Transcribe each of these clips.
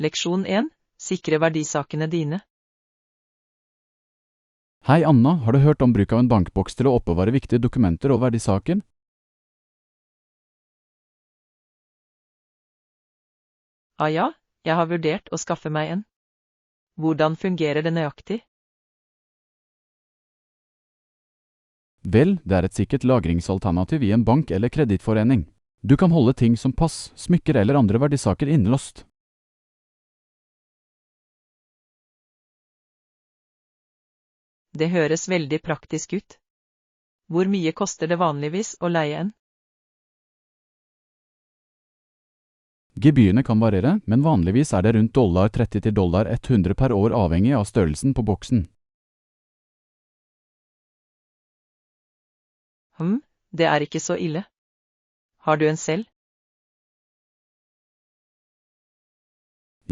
Leksjon 1. Sikre verdisakene dine. Hei Anna, har du hørt om bruk av en bankboks til å oppbevare viktige dokumenter og verdisaker? Ja, jeg har vurdert å skaffe meg en. Hvordan fungerer det nøyaktig? Vel, det er et sikkert lagringsalternativ i en bank eller kredittforening. Du kan holde ting som pass, smykker eller andre verdisaker innlåst. Det høres veldig praktisk ut. Hvor mye koster det vanligvis å leie en? Gebyrene kan variere, men vanligvis er det rundt $30 til $100 per år avhengig av størrelsen på boksen. Det er ikke så ille. Har du en selv?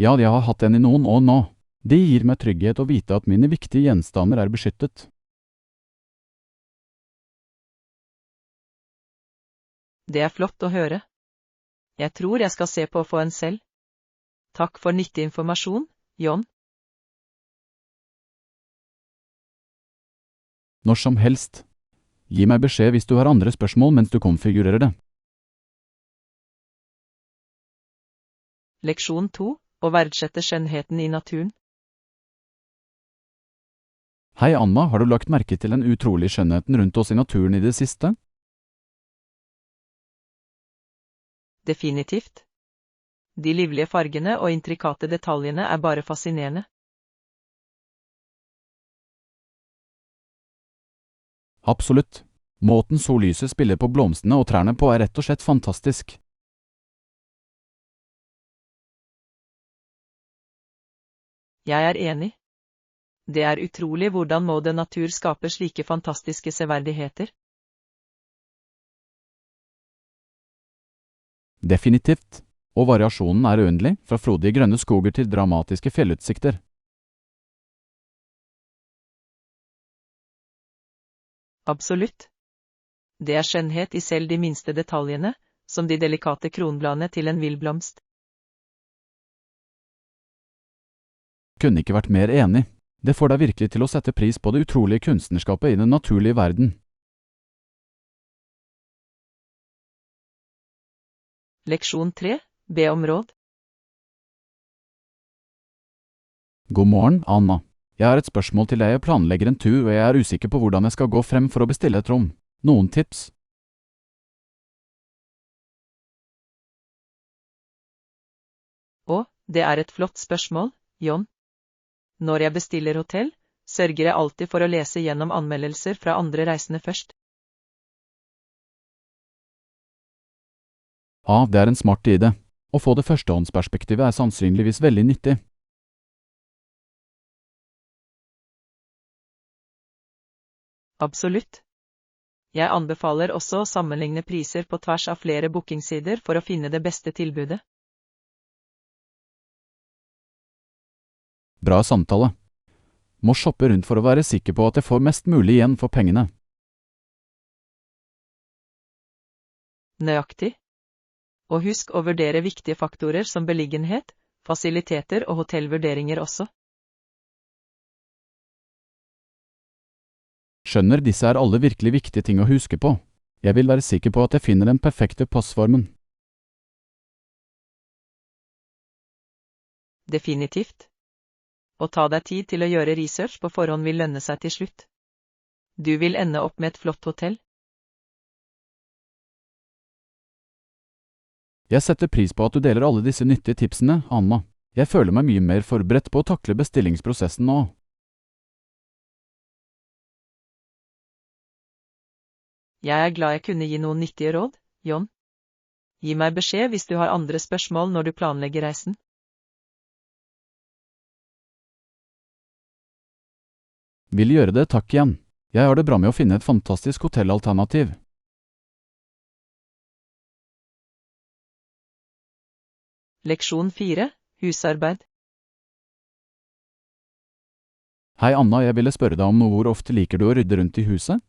Ja, jeg har hatt en i noen år nå. Det gir meg trygghet å vite at mine viktige gjenstander er beskyttet. Det er flott å høre. Jeg tror jeg skal se på å få en selv. Takk for nyttig informasjon, John. Når som helst. Gi meg beskjed hvis du har andre spørsmål mens du konfigurerer det. Leksjon 2. Å verdsette skjønnheten i naturen. Hei Anna, har du lagt merke til den utrolige skjønnheten rundt oss i naturen i det siste? Definitivt. De livlige fargene og intrikate detaljene er bare fascinerende. Absolutt. Måten sollyset spiller på blomstene og trærne på er rett og slett fantastisk. Jeg er enig. Det er utrolig hvordan moder natur skaper slike fantastiske severdigheter. Definitivt. Og variasjonen er uendelig, fra frodige grønne skoger til dramatiske fjellutsikter. Absolutt. Det er skjønnhet i selv de minste detaljene, som de delikate kronbladene til en villblomst. Kunne ikke vært mer enig. Det får deg virkelig til å sette pris på det utrolige kunstnerskapet i den naturlige verden. Leksjon 3. Be om råd. God morgen, Anna. Jeg har et spørsmål til deg. Jeg planlegger en tur, og jeg er usikker på hvordan jeg skal gå frem for å bestille et rom. Noen tips? Det er et flott spørsmål, John. Når jeg bestiller hotell, sørger jeg alltid for å lese gjennom anmeldelser fra andre reisende først. Ja, det er en smart idé. Å få det førstehåndsperspektivet er sannsynligvis veldig nyttig. Absolutt. Jeg anbefaler også å sammenligne priser på tvers av flere bookingsider for å finne det beste tilbudet. Bra samtale. Må shoppe rundt for å være sikker på at jeg får mest mulig igjen for pengene. Nøyaktig. Og husk å vurdere viktige faktorer som beliggenhet, fasiliteter og hotellvurderinger også. Skjønner, disse er alle virkelig viktige ting å huske på. Jeg vil være sikker på at jeg finner den perfekte passformen. Definitivt. Og ta deg tid til å gjøre research på forhånd vil lønne seg til slutt. Du vil ende opp med et flott hotell. Jeg setter pris på at du deler alle disse nyttige tipsene, Anna. Jeg føler meg mye mer forberedt på å takle bestillingsprosessen nå. Jeg er glad jeg kunne gi noen nyttige råd, John. Gi meg beskjed hvis du har andre spørsmål når du planlegger reisen. Vil gjøre det, takk igjen. Jeg har det bra med å finne et fantastisk hotellalternativ. Leksjon 4. Husarbeid. Hei Anna, jeg ville spørre deg om noe. Hvor ofte liker du å rydde rundt i huset?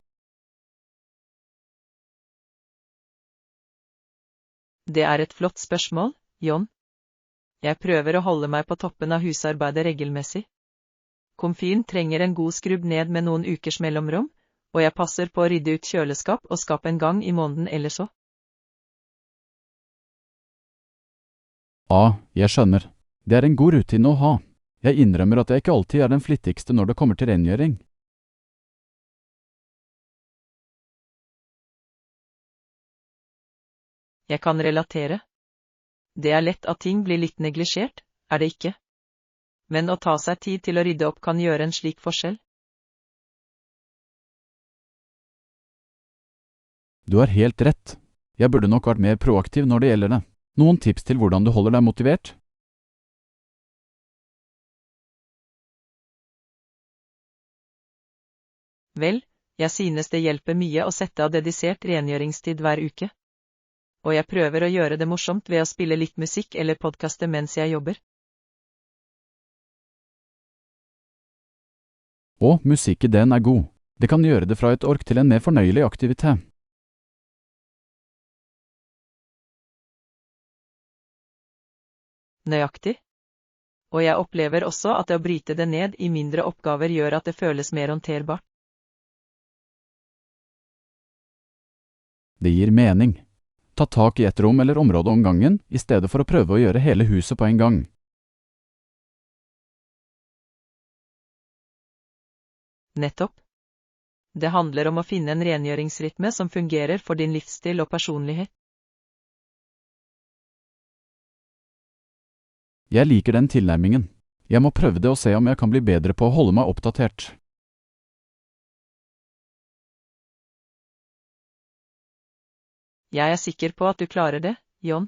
Det er et flott spørsmål, John. Jeg prøver å holde meg på toppen av husarbeidet regelmessig. Komfyren trenger en god skrubb ned med noen ukers mellomrom, og jeg passer på å rydde ut kjøleskap og skap en gang i måneden eller så. Jeg skjønner. Det er en god rutine å ha. Jeg innrømmer at jeg ikke alltid er den flittigste når det kommer til rengjøring. Jeg kan relatere. Det er lett at ting blir litt neglisjert, er det ikke? Men å ta seg tid til å rydde opp kan gjøre en slik forskjell. Du har helt rett. Jeg burde nok vært mer proaktiv når det gjelder det. Noen tips til hvordan du holder deg motivert? Vel, jeg synes det hjelper mye å sette av dedisert rengjøringstid hver uke. Og jeg prøver å gjøre det morsomt ved å spille litt musikk eller podkaste mens jeg jobber. Musikkideen er god. Det kan gjøre det fra et ork til en mer fornøyelig aktivitet. Nøyaktig. Og jeg opplever også at det å bryte det ned i mindre oppgaver gjør at det føles mer håndterbart. Det gir mening. Ta tak i et rom eller område om gangen, i stedet for å prøve å gjøre hele huset på en gang. Nettopp. Det handler om å finne en rengjøringsrytme som fungerer for din livsstil og personlighet. Jeg liker den tilnærmingen. Jeg må prøve det og se om jeg kan bli bedre på å holde meg oppdatert. Jeg er sikker på at du klarer det, John.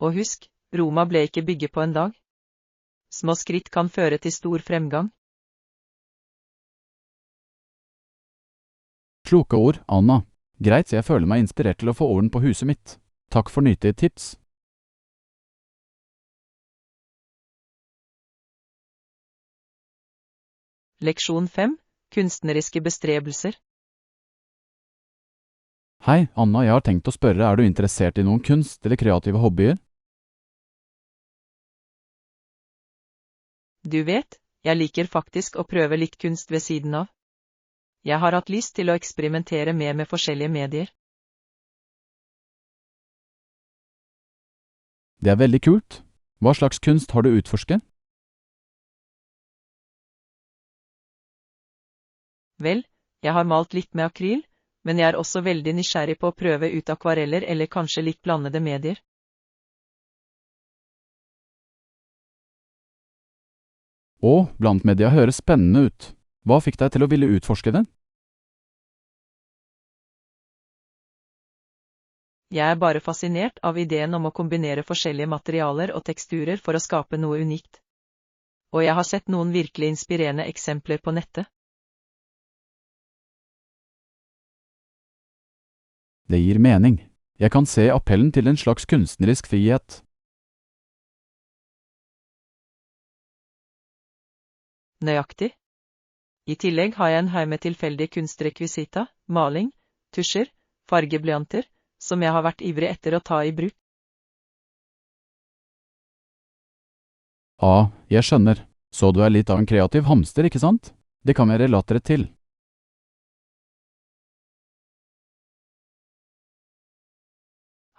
Og husk, Roma ble ikke bygget på en dag. Små skritt kan føre til stor fremgang. Kloke ord, Anna. Greit, jeg føler meg inspirert til å få orden på huset mitt. Takk for nyttige tips. Leksjon 5. Kunstneriske bestrebelser. Hei, Anna, jeg har tenkt å spørre, er du interessert i noen kunst eller kreative hobbyer? Du vet, jeg liker faktisk å prøve litt kunst ved siden av. Jeg har hatt lyst til å eksperimentere mer med forskjellige medier. Det er veldig kult. Hva slags kunst har du utforsket? Vel, jeg har malt litt med akryl, men jeg er også veldig nysgjerrig på å prøve ut akvareller eller kanskje litt blandede medier. Blant media høres spennende ut. Hva fikk deg til å ville utforske det? Jeg er bare fascinert av ideen om å kombinere forskjellige materialer og teksturer for å skape noe unikt. Og jeg har sett noen virkelig inspirerende eksempler på nettet. Det gir mening. Jeg kan se appellen til en slags kunstnerisk frihet. Nøyaktig. I tillegg har jeg en haug med tilfeldige kunstrekvisita, maling, tusjer, fargeblyanter, som jeg har vært ivrig etter å ta i bruk. Jeg skjønner. Så du er litt av en kreativ hamster, ikke sant? Det kan jeg relatere til.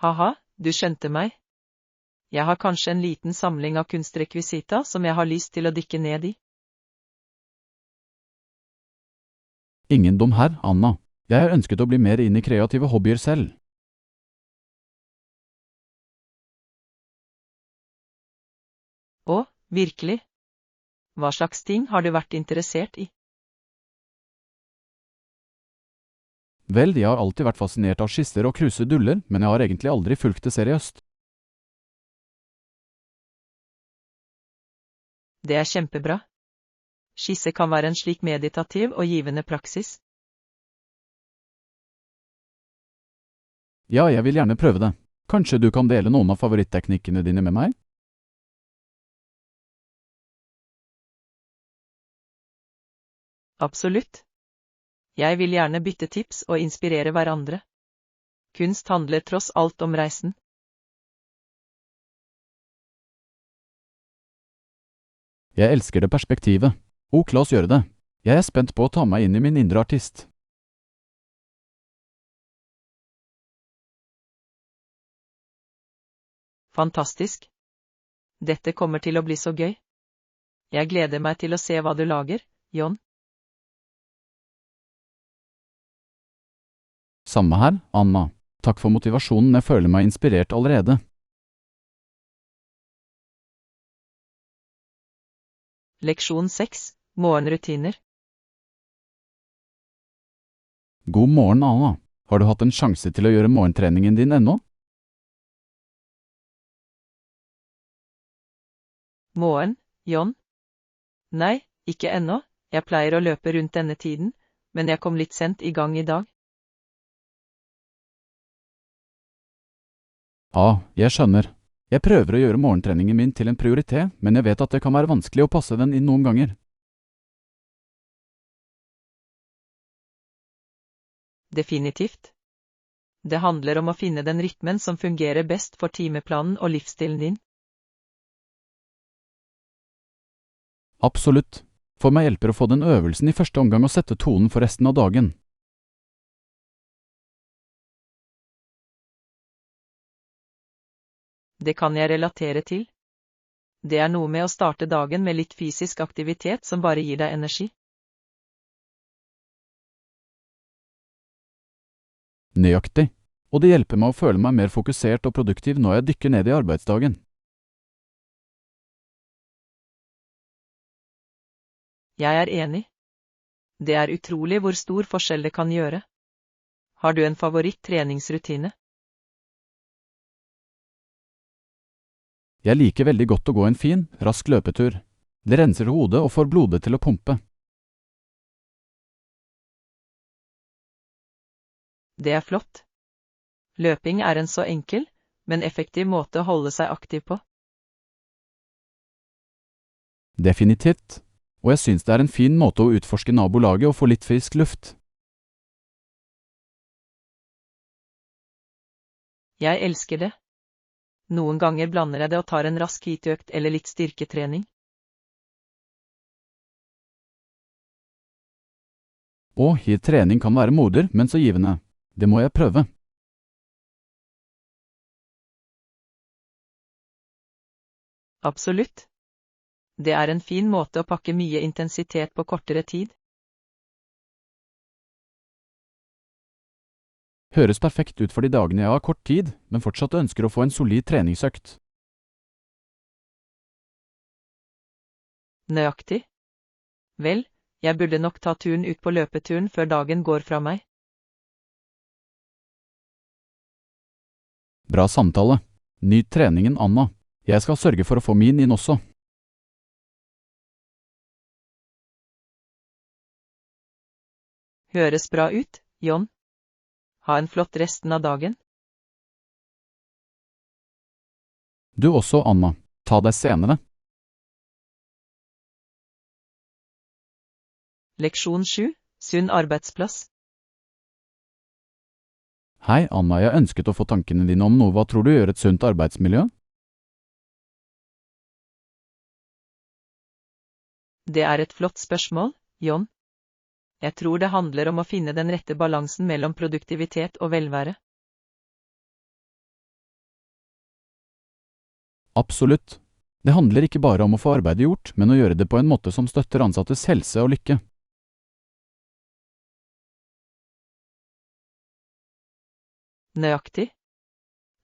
Haha, du skjønte meg. Jeg har kanskje en liten samling av kunstrekvisita som jeg har lyst til å dykke ned i. Ingen dum her, Anna. Jeg har ønsket å bli mer inn i kreative hobbyer selv. Virkelig? Hva slags ting har du vært interessert i? Vel, jeg har alltid vært fascinert av skisser og kruseduller, men jeg har egentlig aldri fulgt det seriøst. Det er kjempebra. Skisse kan være en slik meditativ og givende praksis. Ja, jeg vil gjerne prøve det. Kanskje du kan dele noen av favoritteknikkene dine med meg? Absolutt. Jeg vil gjerne bytte tips og inspirere hverandre. Kunst handler tross alt om reisen. Jeg elsker det perspektivet. Ok, la oss gjøre det. Jeg er spent på å ta meg inn i min indre artist. Fantastisk. Dette kommer til å bli så gøy. Jeg gleder meg til å se hva du lager, John. Samme her, Anna. Takk for motivasjonen, jeg føler meg inspirert allerede. Leksjon 6. Morgenrutiner. God morgen, Anna. Har du hatt en sjanse til å gjøre morgentreningen din ennå? Morgen, John? Nei, ikke ennå. Jeg pleier å løpe rundt denne tiden, men jeg kom litt sent i gang i dag. Ja, jeg skjønner. Jeg prøver å gjøre morgentreningen min til en prioritet, men jeg vet at det kan være vanskelig å passe den inn noen ganger. Definitivt. Det handler om å finne den rytmen som fungerer best for timeplanen og livsstilen din. Absolutt. For meg hjelper å få den øvelsen i første omgang og sette tonen for resten av dagen. Det kan jeg relatere til. Det er noe med å starte dagen med litt fysisk aktivitet som bare gir deg energi. Nøyaktig. Og det hjelper meg å føle meg mer fokusert og produktiv når jeg dykker ned i arbeidsdagen. Jeg er enig. Det er utrolig hvor stor forskjell det kan gjøre. Har du en favoritt-treningsrutine? Jeg liker veldig godt å gå en fin, rask løpetur. Det renser hodet og får blodet til å pumpe. Det er flott. Løping er en så enkel, men effektiv måte å holde seg aktiv på. Definitivt. Og jeg synes det er en fin måte å utforske nabolaget og få litt frisk luft. Jeg elsker det. Noen ganger blander jeg det og tar en rask hitøkt eller litt styrketrening. Og hittrening kan være moder, men så givende. Det må jeg prøve. Absolutt. Det er en fin måte å pakke mye intensitet på kortere tid. Høres perfekt ut for de dagene jeg har kort tid, men fortsatt ønsker å få en solid treningsøkt. Nøyaktig. Vel, jeg burde nok ta turen ut på løpeturen før dagen går fra meg. Bra samtale. Nyt treningen, Anna. Jeg skal sørge for å få min inn også. Høres bra ut, John. Ha en flott resten av dagen. Du også, Anna. Ta deg senere. Leksjon 7. Sunn arbeidsplass. Hei, Anna, jeg ønsket å få tankene dine om noe. Hva tror du gjør et sunt arbeidsmiljø? Det er et flott spørsmål, John. Jeg tror det handler om å finne den rette balansen mellom produktivitet og velvære. Absolutt. Det handler ikke bare om å få arbeidet gjort, men å gjøre det på en måte som støtter ansattes helse og lykke. Nøyaktig.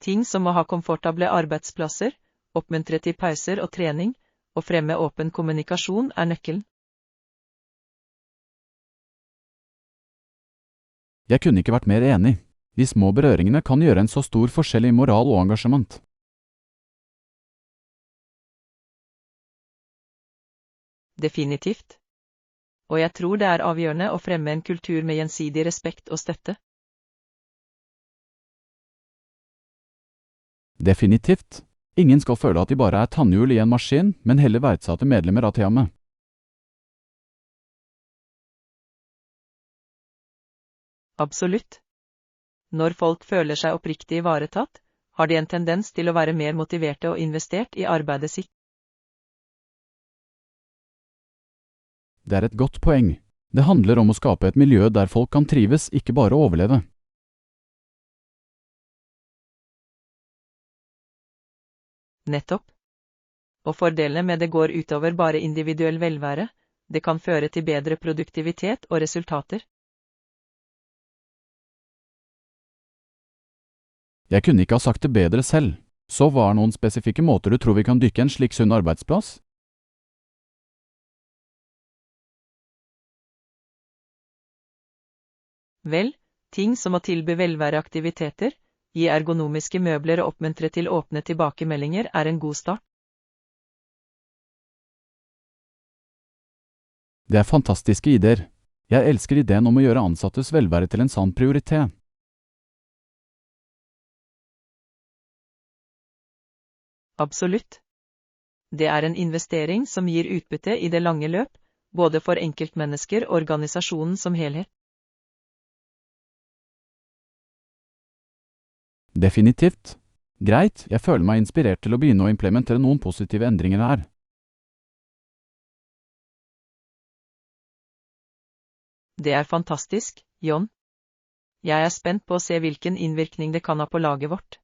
Ting som å ha komfortable arbeidsplasser, oppmuntre til pauser og trening, og fremme åpen kommunikasjon er nøkkelen. Jeg kunne ikke vært mer enig. De små berøringene kan gjøre en så stor forskjell i moral og engasjement. Definitivt. Og jeg tror det er avgjørende å fremme en kultur med gjensidig respekt og støtte. Definitivt. Ingen skal føle at de bare er tannhjul i en maskin, men heller verdsatte medlemmer av teamet. Absolutt. Når folk føler seg oppriktig ivaretatt, har de en tendens til å være mer motiverte og investert i arbeidet sitt. Det er et godt poeng. Det handler om å skape et miljø der folk kan trives, ikke bare overleve. Nettopp. Og fordelene med det går utover bare individuell velvære, det kan føre til bedre produktivitet og resultater. Jeg kunne ikke ha sagt det bedre selv. Så hva er noen spesifikke måter du tror vi kan dykke en slik sunn arbeidsplass? Vel, ting som å tilby velværeaktiviteter, gi ergonomiske møbler og oppmuntre til åpne tilbakemeldinger er en god start. Det er fantastiske ideer. Jeg elsker ideen om å gjøre ansattes velvære til en sann prioritet. Absolutt. Det er en investering som gir utbytte i det lange løp, både for enkeltmennesker og organisasjonen som helhet. Definitivt. Greit, jeg føler meg inspirert til å begynne å implementere noen positive endringer her. Det er fantastisk, John. Jeg er spent på å se hvilken innvirkning det kan ha på laget vårt.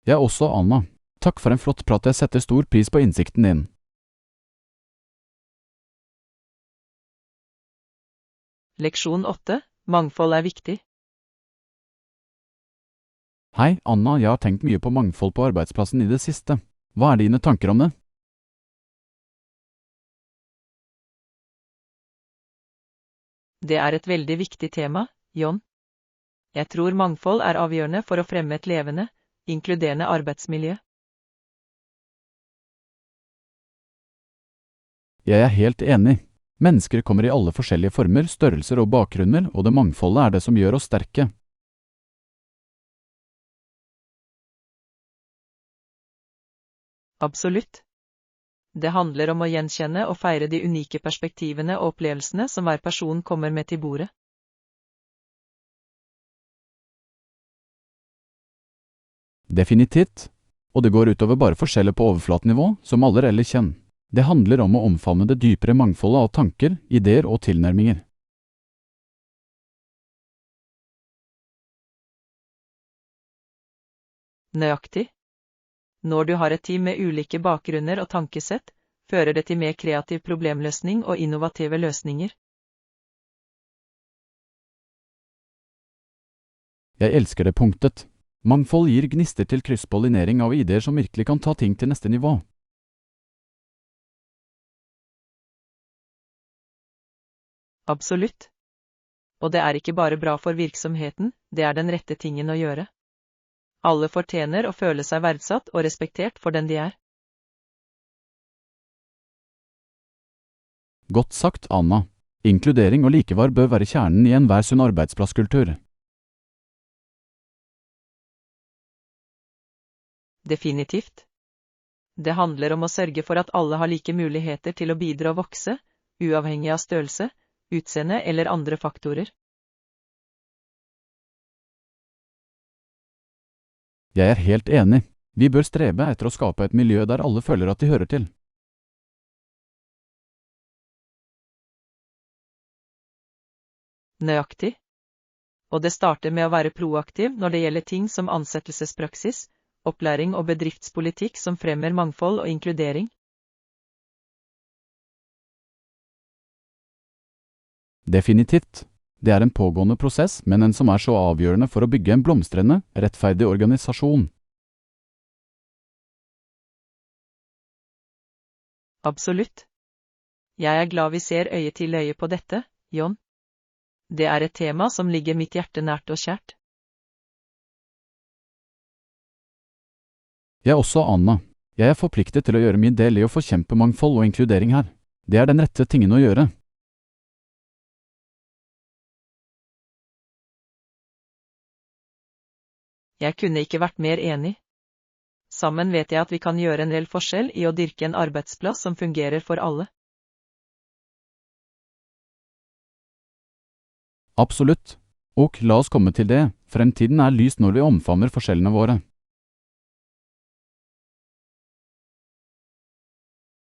Jeg også, Anna. Takk for en flott prat, jeg setter stor pris på innsikten din. Leksjon 8. Mangfold er viktig. Hei, Anna, jeg har tenkt mye på mangfold på arbeidsplassen i det siste. Hva er dine tanker om det? Det er et veldig viktig tema, John. Jeg tror mangfold er avgjørende for å fremme et levende, inkluderende arbeidsmiljø. Jeg er helt enig. Mennesker kommer i alle forskjellige former, størrelser og bakgrunner, og det mangfoldet er det som gjør oss sterke. Absolutt. Det handler om å gjenkjenne og feire de unike perspektivene og opplevelsene som hver person kommer med til bordet. Definitivt. Og det går utover bare forskjeller på overflatenivå, som alder eller kjønn. Det handler om å omfavne det dypere mangfoldet av tanker, ideer og tilnærminger. Nøyaktig. Når du har et team med ulike bakgrunner og tankesett, fører det til mer kreativ problemløsning og innovative løsninger. Jeg elsker det punktet. Mangfold gir gnister til krysspollinering av ideer som virkelig kan ta ting til neste nivå. Absolutt. Og det er ikke bare bra for virksomheten, det er den rette tingen å gjøre. Alle fortjener å føle seg verdsatt og respektert for den de er. Godt sagt, Anna. Inkludering og likeverd bør være kjernen i enhver sunn arbeidsplasskultur. Definitivt. Det handler om å sørge for at alle har like muligheter til å bidra og vokse, uavhengig av størrelse, utseende eller andre faktorer. Jeg er helt enig. Vi bør strebe etter å skape et miljø der alle føler at de hører til. Nøyaktig. Og det starter med å være proaktiv når det gjelder ting som ansettelsespraksis, opplæring og bedriftspolitikk som fremmer mangfold og inkludering. Definitivt. Det er en pågående prosess, men en som er så avgjørende for å bygge en blomstrende, rettferdig organisasjon. Absolutt. Jeg er glad vi ser øye til øye på dette, John. Det er et tema som ligger mitt hjerte nært og kjært. Jeg også, Anna. Jeg er forpliktet til å gjøre min del i å forkjempe mangfold og inkludering her. Det er den rette tingen å gjøre. Jeg kunne ikke vært mer enig. Sammen vet jeg at vi kan gjøre en reell forskjell i å dyrke en arbeidsplass som fungerer for alle. Absolutt. Og la oss komme til det, fremtiden er lys når vi omfavner forskjellene våre.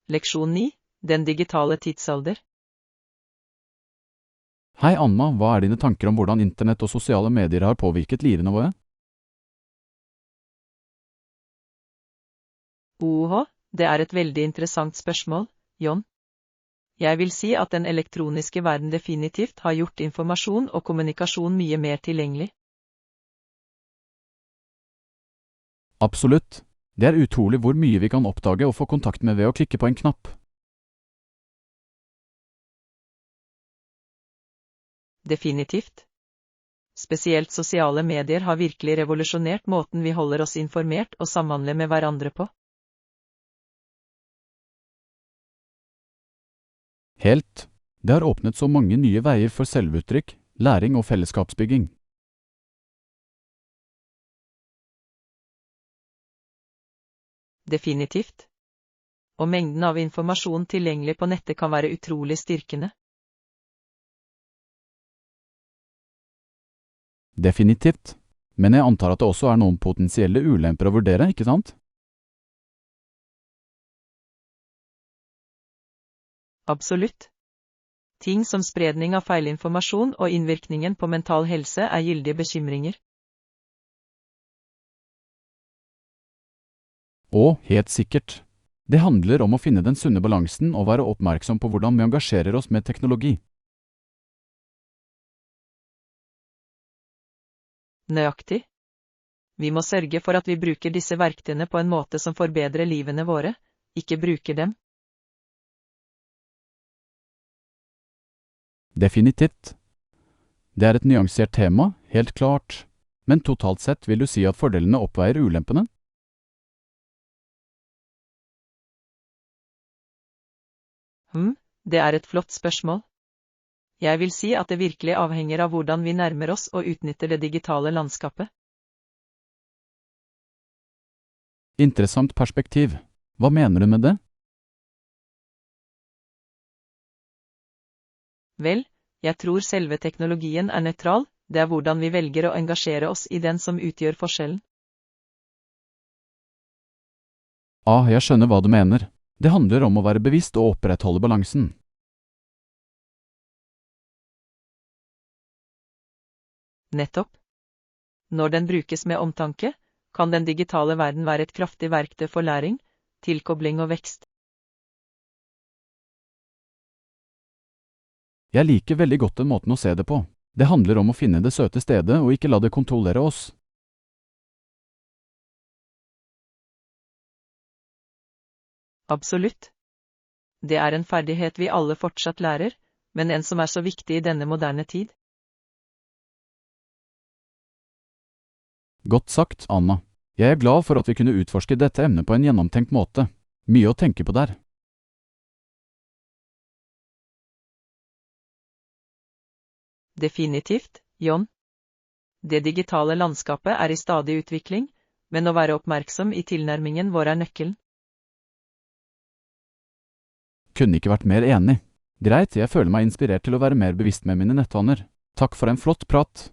Leksjon 9. Den digitale tidsalder. Hei Anna, hva er dine tanker om hvordan internett og sosiale medier har påvirket livene våre? Det er et veldig interessant spørsmål, John. Jeg vil si at den elektroniske verden definitivt har gjort informasjon og kommunikasjon mye mer tilgjengelig. Absolutt. Det er utrolig hvor mye vi kan oppdage og få kontakt med ved å klikke på en knapp. Definitivt. Spesielt sosiale medier har virkelig revolusjonert måten vi holder oss informert og samhandler med hverandre på. Helt. Det har åpnet så mange nye veier for selvuttrykk, læring og fellesskapsbygging. Definitivt. Og mengden av informasjon tilgjengelig på nettet kan være utrolig styrkende. Definitivt. Men jeg antar at det også er noen potensielle ulemper å vurdere, ikke sant? Absolutt. Ting som spredning av feilinformasjon og innvirkningen på mental helse er gyldige bekymringer. Og, helt sikkert, det handler om å finne den sunne balansen og være oppmerksom på hvordan vi engasjerer oss med teknologi. Nøyaktig. Vi må sørge for at vi bruker disse verktøyene på en måte som forbedrer livene våre, ikke bruker dem. Definitivt. Det er et nyansert tema, helt klart, men totalt sett vil du si at fordelene oppveier ulempene? Det er et flott spørsmål. Jeg vil si at det virkelig avhenger av hvordan vi nærmer oss og utnytter det digitale landskapet. Interessant perspektiv. Hva mener du med det? Vel, jeg tror selve teknologien er nøytral, det er hvordan vi velger å engasjere oss i den som utgjør forskjellen. Jeg skjønner hva du mener. Det handler om å være bevisst og opprettholde balansen. Nettopp. Når den brukes med omtanke, kan den digitale verden være et kraftig verktøy for læring, tilkobling og vekst. Jeg liker veldig godt den måten å se det på. Det handler om å finne det søte stedet og ikke la det kontrollere oss. Absolutt. Det er en ferdighet vi alle fortsatt lærer, men en som er så viktig i denne moderne tid. Godt sagt, Anna. Jeg er glad for at vi kunne utforske dette emnet på en gjennomtenkt måte. Mye å tenke på der. Definitivt, John. Det digitale landskapet er i stadig utvikling, men å være oppmerksom i tilnærmingen vår er nøkkelen. Kunne ikke vært mer enig. Greit, jeg føler meg inspirert til å være mer bevisst med mine nettvaner. Takk for en flott prat.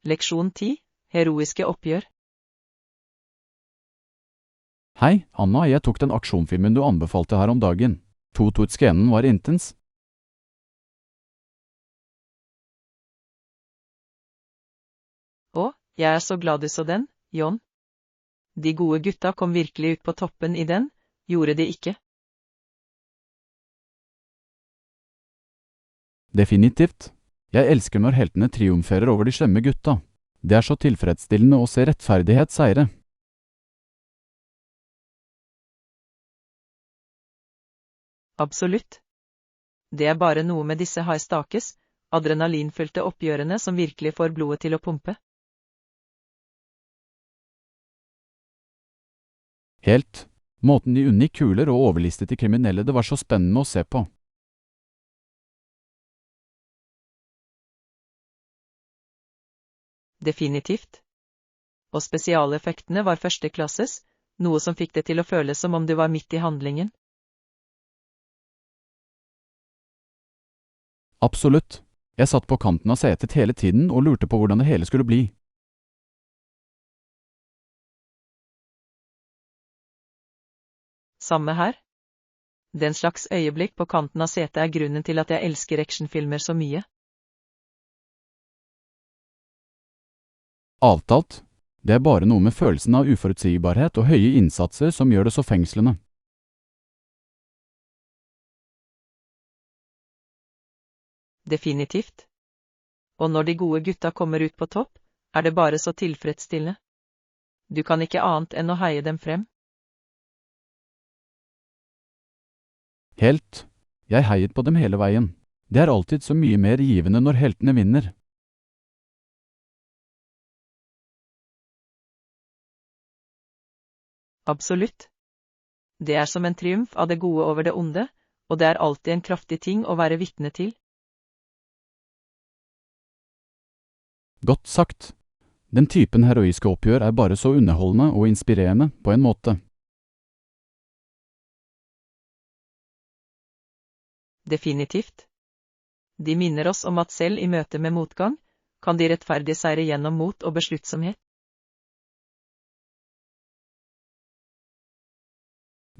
Leksjon 10. Heroiske oppgjør. Hei, Anna, jeg tok den aksjonfilmen du anbefalte her om dagen. Scenen var intens. Jeg er så glad du så den, John. De gode gutta kom virkelig ut på toppen i den, gjorde de ikke? Definitivt. Jeg elsker når heltene triumferer over de slemme gutta. Det er så tilfredsstillende å se rettferdighet seire. Absolutt. Det er bare noe med disse high stakes, adrenalinfylte oppgjørene som virkelig får blodet til å pumpe. Helt. Måten de unngikk kuler og overlistet de kriminelle, det var så spennende å se på. Definitivt. Og spesialeffektene var førsteklasses, noe som fikk det til å føles som om du var midt i handlingen. Absolutt. Jeg satt på kanten av setet hele tiden og lurte på hvordan det hele skulle bli. Samme her. Den slags øyeblikk på kanten av setet er grunnen til at jeg elsker actionfilmer så mye. Avtalt. Det er bare noe med følelsen av uforutsigbarhet og høye innsatser som gjør det så fengslende. Definitivt. Og når de gode gutta kommer ut på topp, er det bare så tilfredsstillende. Du kan ikke annet enn å heie dem frem. Helt. Jeg heiet på dem hele veien. Det er alltid så mye mer givende når heltene vinner. Absolutt. Det er som en triumf av det gode over det onde, og det er alltid en kraftig ting å være vitne til. Godt sagt. Den typen heroiske oppgjør er bare så underholdende og inspirerende på en måte. Definitivt. De minner oss om at selv i møte med motgang, kan de rettferdig seire gjennom mot og besluttsomhet.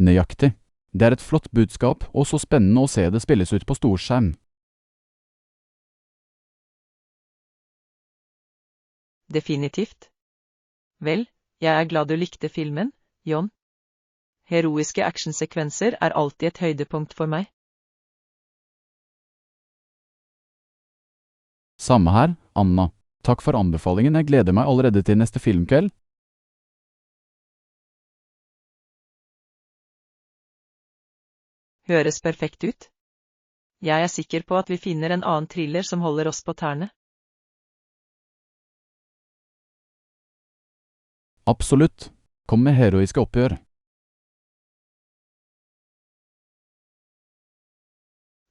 Nøyaktig. Det er et flott budskap, og så spennende å se det spilles ut på storskjerm. Definitivt. Vel, jeg er glad du likte filmen, John. Heroiske actionsekvenser er alltid et høydepunkt for meg. Samme her, Anna. Takk for anbefalingen, jeg gleder meg allerede til neste filmkveld. Høres perfekt ut. Jeg er sikker på at vi finner en annen thriller som holder oss på tærne. Absolutt. Kom med heroiske oppgjør.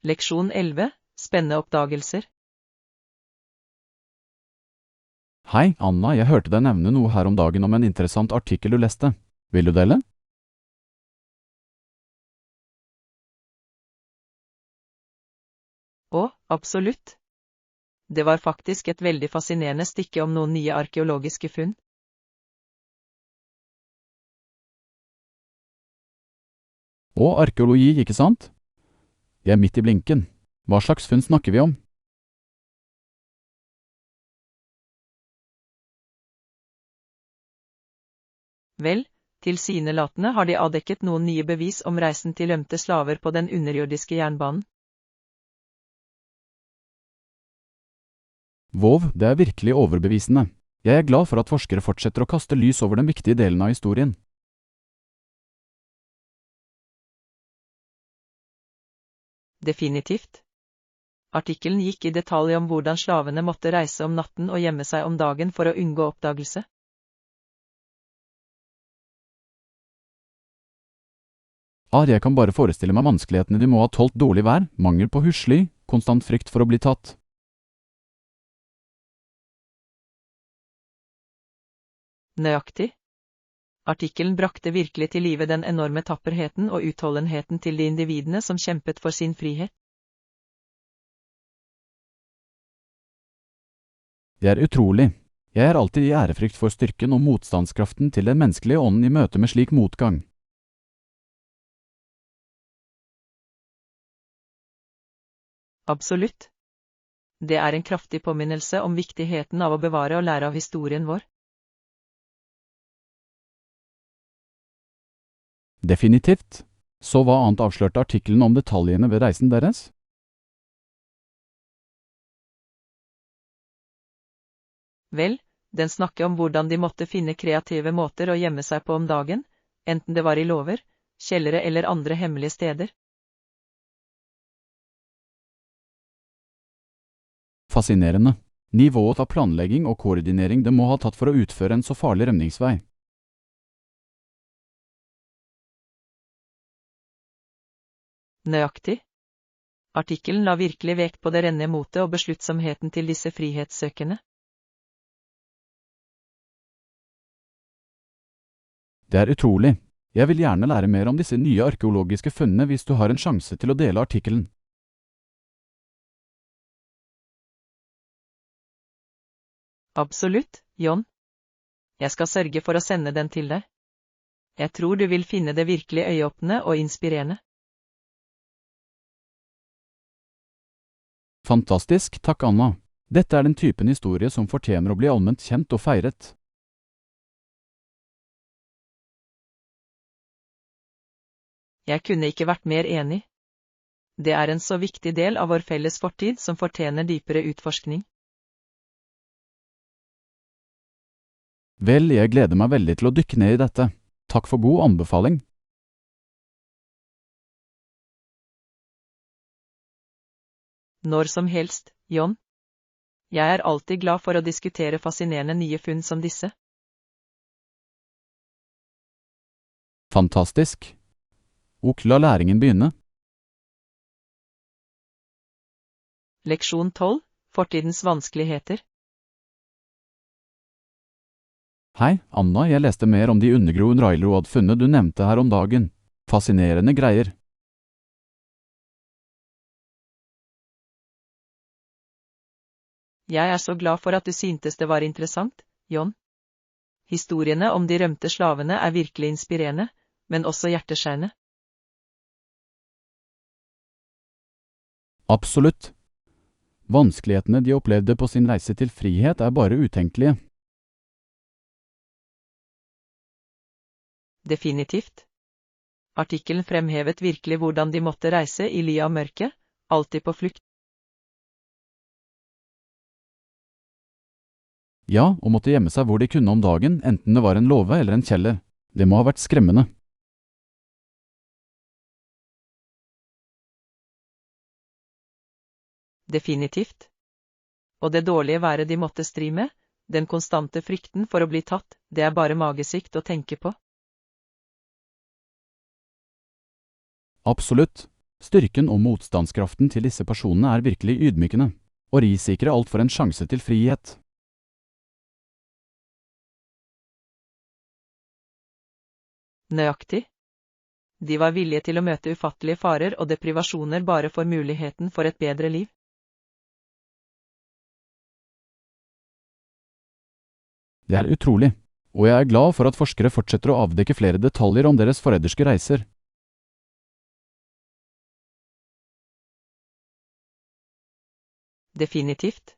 Leksjon 11. Spennende oppdagelser. Hei, Anna, jeg hørte deg nevne noe her om dagen om en interessant artikkel du leste. Vil du dele? Å, absolutt. Det var faktisk et veldig fascinerende stykke om noen nye arkeologiske funn. Og arkeologi, ikke sant? Jeg er midt i blinken. Hva slags funn snakker vi om? Vel, tilsynelatende har de avdekket noen nye bevis om reisen til rømte slaver på den underjordiske jernbanen. Vov, det er virkelig overbevisende. Jeg er glad for at forskere fortsetter å kaste lys over den viktige delen av historien. Definitivt. Artikkelen gikk i detalj om hvordan slavene måtte reise om natten og gjemme seg om dagen for å unngå oppdagelse. Jeg kan bare forestille meg vanskelighetene de må ha tålt dårlig vær, mangel på husly, konstant frykt for å bli tatt. Nøyaktig. Artikkelen brakte virkelig til live den enorme tapperheten og utholdenheten til de individene som kjempet for sin frihet. Det er utrolig. Jeg er alltid i ærefrykt for styrken og motstandskraften til den menneskelige ånden i møte med slik motgang. Absolutt. Det er en kraftig påminnelse om viktigheten av å bevare og lære av historien vår. Definitivt. Så hva annet avslørte artikkelen om detaljene ved reisen deres? Vel, den snakker om hvordan de måtte finne kreative måter å gjemme seg på om dagen, enten det var i låver, kjellere eller andre hemmelige steder. Fascinerende. Nivået av planlegging og koordinering det må ha tatt for å utføre en så farlig rømningsvei. Nøyaktig. Artikkelen la virkelig vekt på det renne motet og besluttsomheten til disse frihetssøkerne. Det er utrolig. Jeg vil gjerne lære mer om disse nye arkeologiske funnene hvis du har en sjanse til å dele artikkelen. Absolutt, John. Jeg skal sørge for å sende den til deg. Jeg tror du vil finne det virkelig øyeåpne og inspirerende. Fantastisk, takk Anna. Dette er den typen historie som fortjener å bli allment kjent og feiret. Jeg kunne ikke vært mer enig. Det er en så viktig del av vår felles fortid som fortjener dypere utforskning. Vel, jeg gleder meg veldig til å dykke ned i dette. Takk for god anbefaling. Når som helst, John. Jeg er alltid glad for å diskutere fascinerende nye funn som disse. Fantastisk. Ok, la læringen begynne. Leksjon 12, fortidens vanskeligheter. Hei, Anna, jeg leste mer om de undergroen railroad-funnet du nevnte her om dagen. Fascinerende greier. Jeg er så glad for at du syntes det var interessant, John. Historiene om de rømte slavene er virkelig inspirerende, men også hjerteskjærende. Absolutt. Vanskelighetene de opplevde på sin reise til frihet er bare utenkelige. Definitivt. Artikkelen fremhevet virkelig hvordan de måtte reise i ly av mørket, alltid på flukt. Ja, og måtte gjemme seg hvor de kunne om dagen, enten det var en låve eller en kjeller. Det må ha vært skremmende. Definitivt. Og det dårlige været de måtte stri med, den konstante frykten for å bli tatt, det er bare magesykt å tenke på. Absolutt. Styrken og motstandskraften til disse personene er virkelig ydmykende, og risikrer alt for en sjanse til frihet. Nøyaktig. De var villige til å møte ufattelige farer og deprivasjoner bare for muligheten for et bedre liv. Det er utrolig, og jeg er glad for at forskere fortsetter å avdekke flere detaljer om deres forræderske reiser. Definitivt.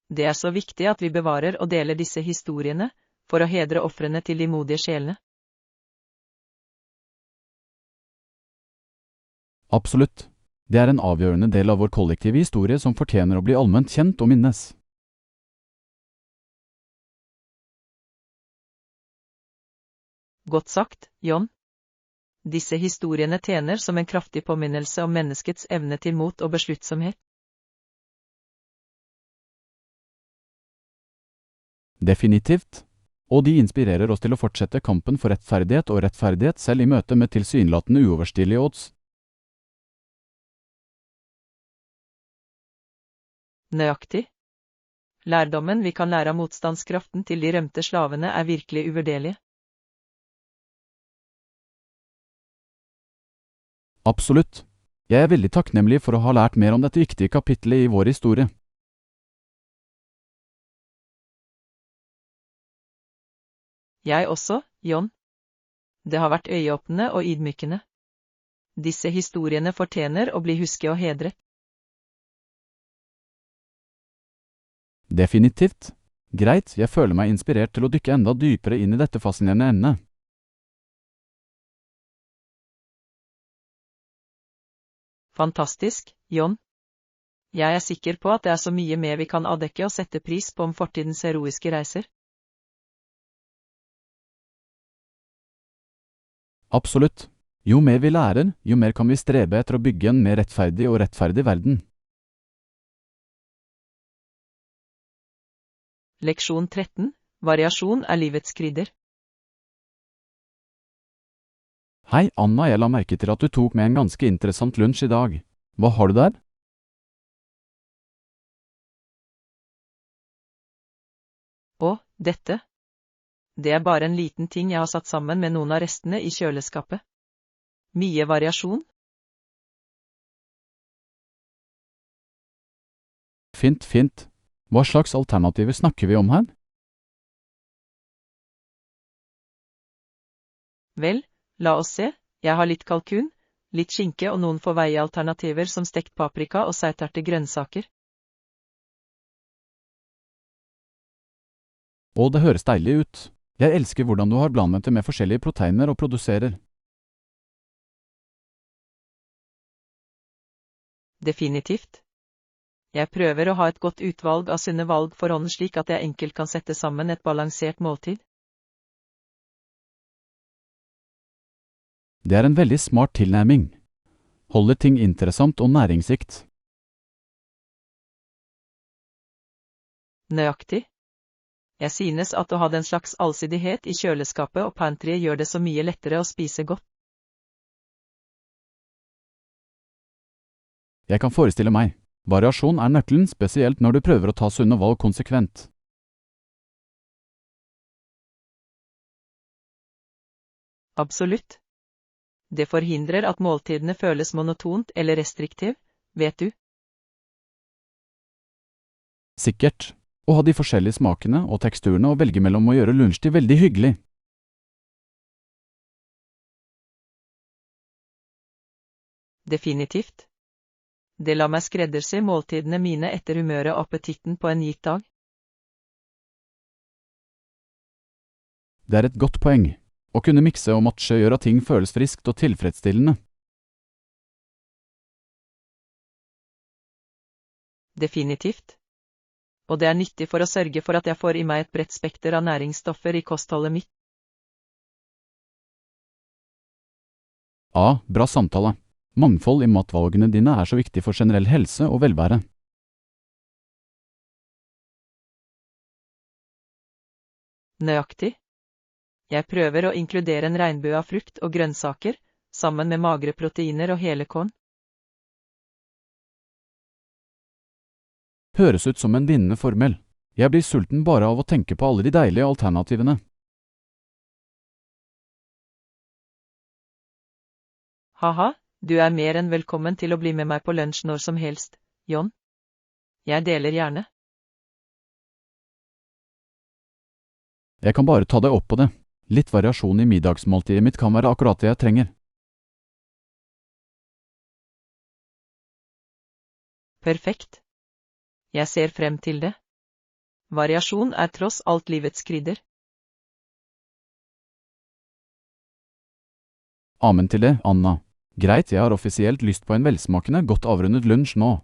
Det er så viktig at vi bevarer og deler disse historiene, for å hedre ofrene til de modige sjelene. Absolutt. Det er en avgjørende del av vår kollektive historie som fortjener å bli allment kjent og minnes. Godt sagt, John. Disse historiene tjener som en kraftig påminnelse om menneskets evne til mot og besluttsomhet. Definitivt. Og de inspirerer oss til å fortsette kampen for rettferdighet og rettferdighet selv i møte med tilsynelatende uoverstigelige odds. Nøyaktig. Lærdommen vi kan lære av motstandskraften til de rømte slavene er virkelig uvurderlige. Absolutt. Jeg er veldig takknemlig for å ha lært mer om dette viktige kapittelet i vår historie. Jeg også, John. Det har vært øyeåpnende og ydmykende. Disse historiene fortjener å bli husket og hedret. Definitivt. Greit, jeg føler meg inspirert til å dykke enda dypere inn i dette fascinerende emnet. Fantastisk, John. Jeg er sikker på at det er så mye mer vi kan avdekke og sette pris på om fortidens heroiske reiser. Absolutt. Jo mer vi lærer, jo mer kan vi strebe etter å bygge en mer rettferdig og rettferdig verden. Leksjon 13. Variasjon er livets krydder. Hei, Anna, jeg la merke til at du tok med en ganske interessant lunsj i dag. Hva har du der? Å, dette. Det er bare en liten ting jeg har satt sammen med noen av restene i kjøleskapet. Mye variasjon? Fint, fint. Hva slags alternativer snakker vi om her? Vel, la oss se, jeg har litt kalkun, litt skinke og noen få veie alternativer som stekt paprika og sauterte grønnsaker. Og det høres deilig ut. Jeg elsker hvordan du har blandet det med forskjellige proteiner og produserer. Definitivt. Jeg prøver å ha et godt utvalg av sunne valg for hånden slik at jeg enkelt kan sette sammen et balansert måltid. Det er en veldig smart tilnærming. Holder ting interessant og næringsrikt. Nøyaktig. Jeg synes at å ha den slags allsidighet i kjøleskapet og pantryet gjør det så mye lettere å spise godt. Jeg kan forestille meg. Variasjon er nøkkelen, spesielt når du prøver å ta sunne valg konsekvent. Absolutt. Det forhindrer at måltidene føles monotont eller restriktiv, vet du. Sikkert. Å ha de forskjellige smakene og teksturene å velge mellom må gjøre lunsjtid veldig hyggelig. Definitivt. Det lar meg skreddersy måltidene mine etter humøret og appetitten på en gitt dag. Det er et godt poeng. Å kunne mikse og matche gjør at ting føles friskt og tilfredsstillende. Definitivt. Og det er nyttig for å sørge for at jeg får i meg et bredt spekter av næringsstoffer i kostholdet mitt. Bra samtale. Mangfold i matvalgene dine er så viktig for generell helse og velvære. Nøyaktig. Jeg prøver å inkludere en regnbue av frukt og grønnsaker, sammen med magre proteiner og hele korn. Høres ut som en vinnende formel. Jeg blir sulten bare av å tenke på alle de deilige alternativene. Haha, du er mer enn velkommen til å bli med meg på lunsj når som helst, John. Jeg deler gjerne. Jeg kan bare ta deg opp på det. Litt variasjon i middagsmåltidet mitt kan være akkurat det jeg trenger. Perfekt. Jeg ser frem til det. Variasjon er tross alt livets krydder. Amen til det, Anna. Greit, jeg har offisielt lyst på en velsmakende, godt avrundet lunsj nå.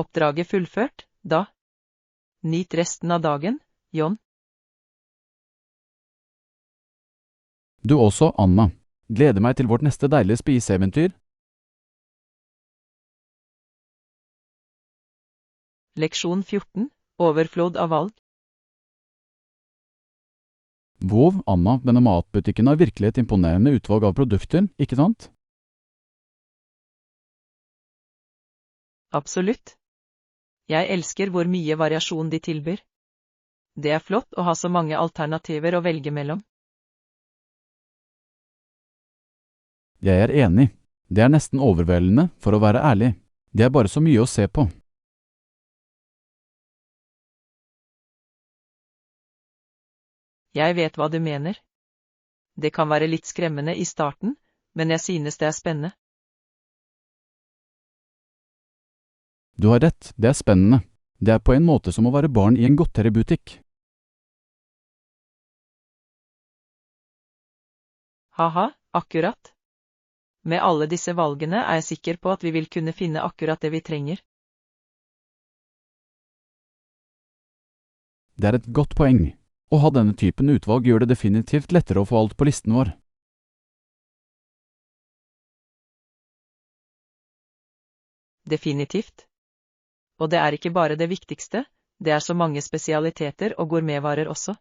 Oppdraget fullført, da. Nyt resten av dagen, John. Du også, Anna. Gleder meg til vårt neste deilige spiseeventyr. Leksjon 14. Overflod av valg. Wow, Anna, denne matbutikken har virkelig et imponerende utvalg av produkter, ikke sant? Absolutt. Jeg elsker hvor mye variasjon de tilbyr. Det er flott å ha så mange alternativer å velge mellom. Jeg er enig. Det er nesten overveldende, for å være ærlig. Det er bare så mye å se på. Jeg vet hva du mener. Det kan være litt skremmende i starten, men jeg synes det er spennende. Du har rett, det er spennende. Det er på en måte som å være barn i en godteributikk. Haha, akkurat. Med alle disse valgene er jeg sikker på at vi vil kunne finne akkurat det vi trenger. Det er et godt poeng. Å ha denne typen utvalg gjør det definitivt lettere å få alt på listen vår. Definitivt. Og det er ikke bare det viktigste, det er så mange spesialiteter og gourmetvarer også.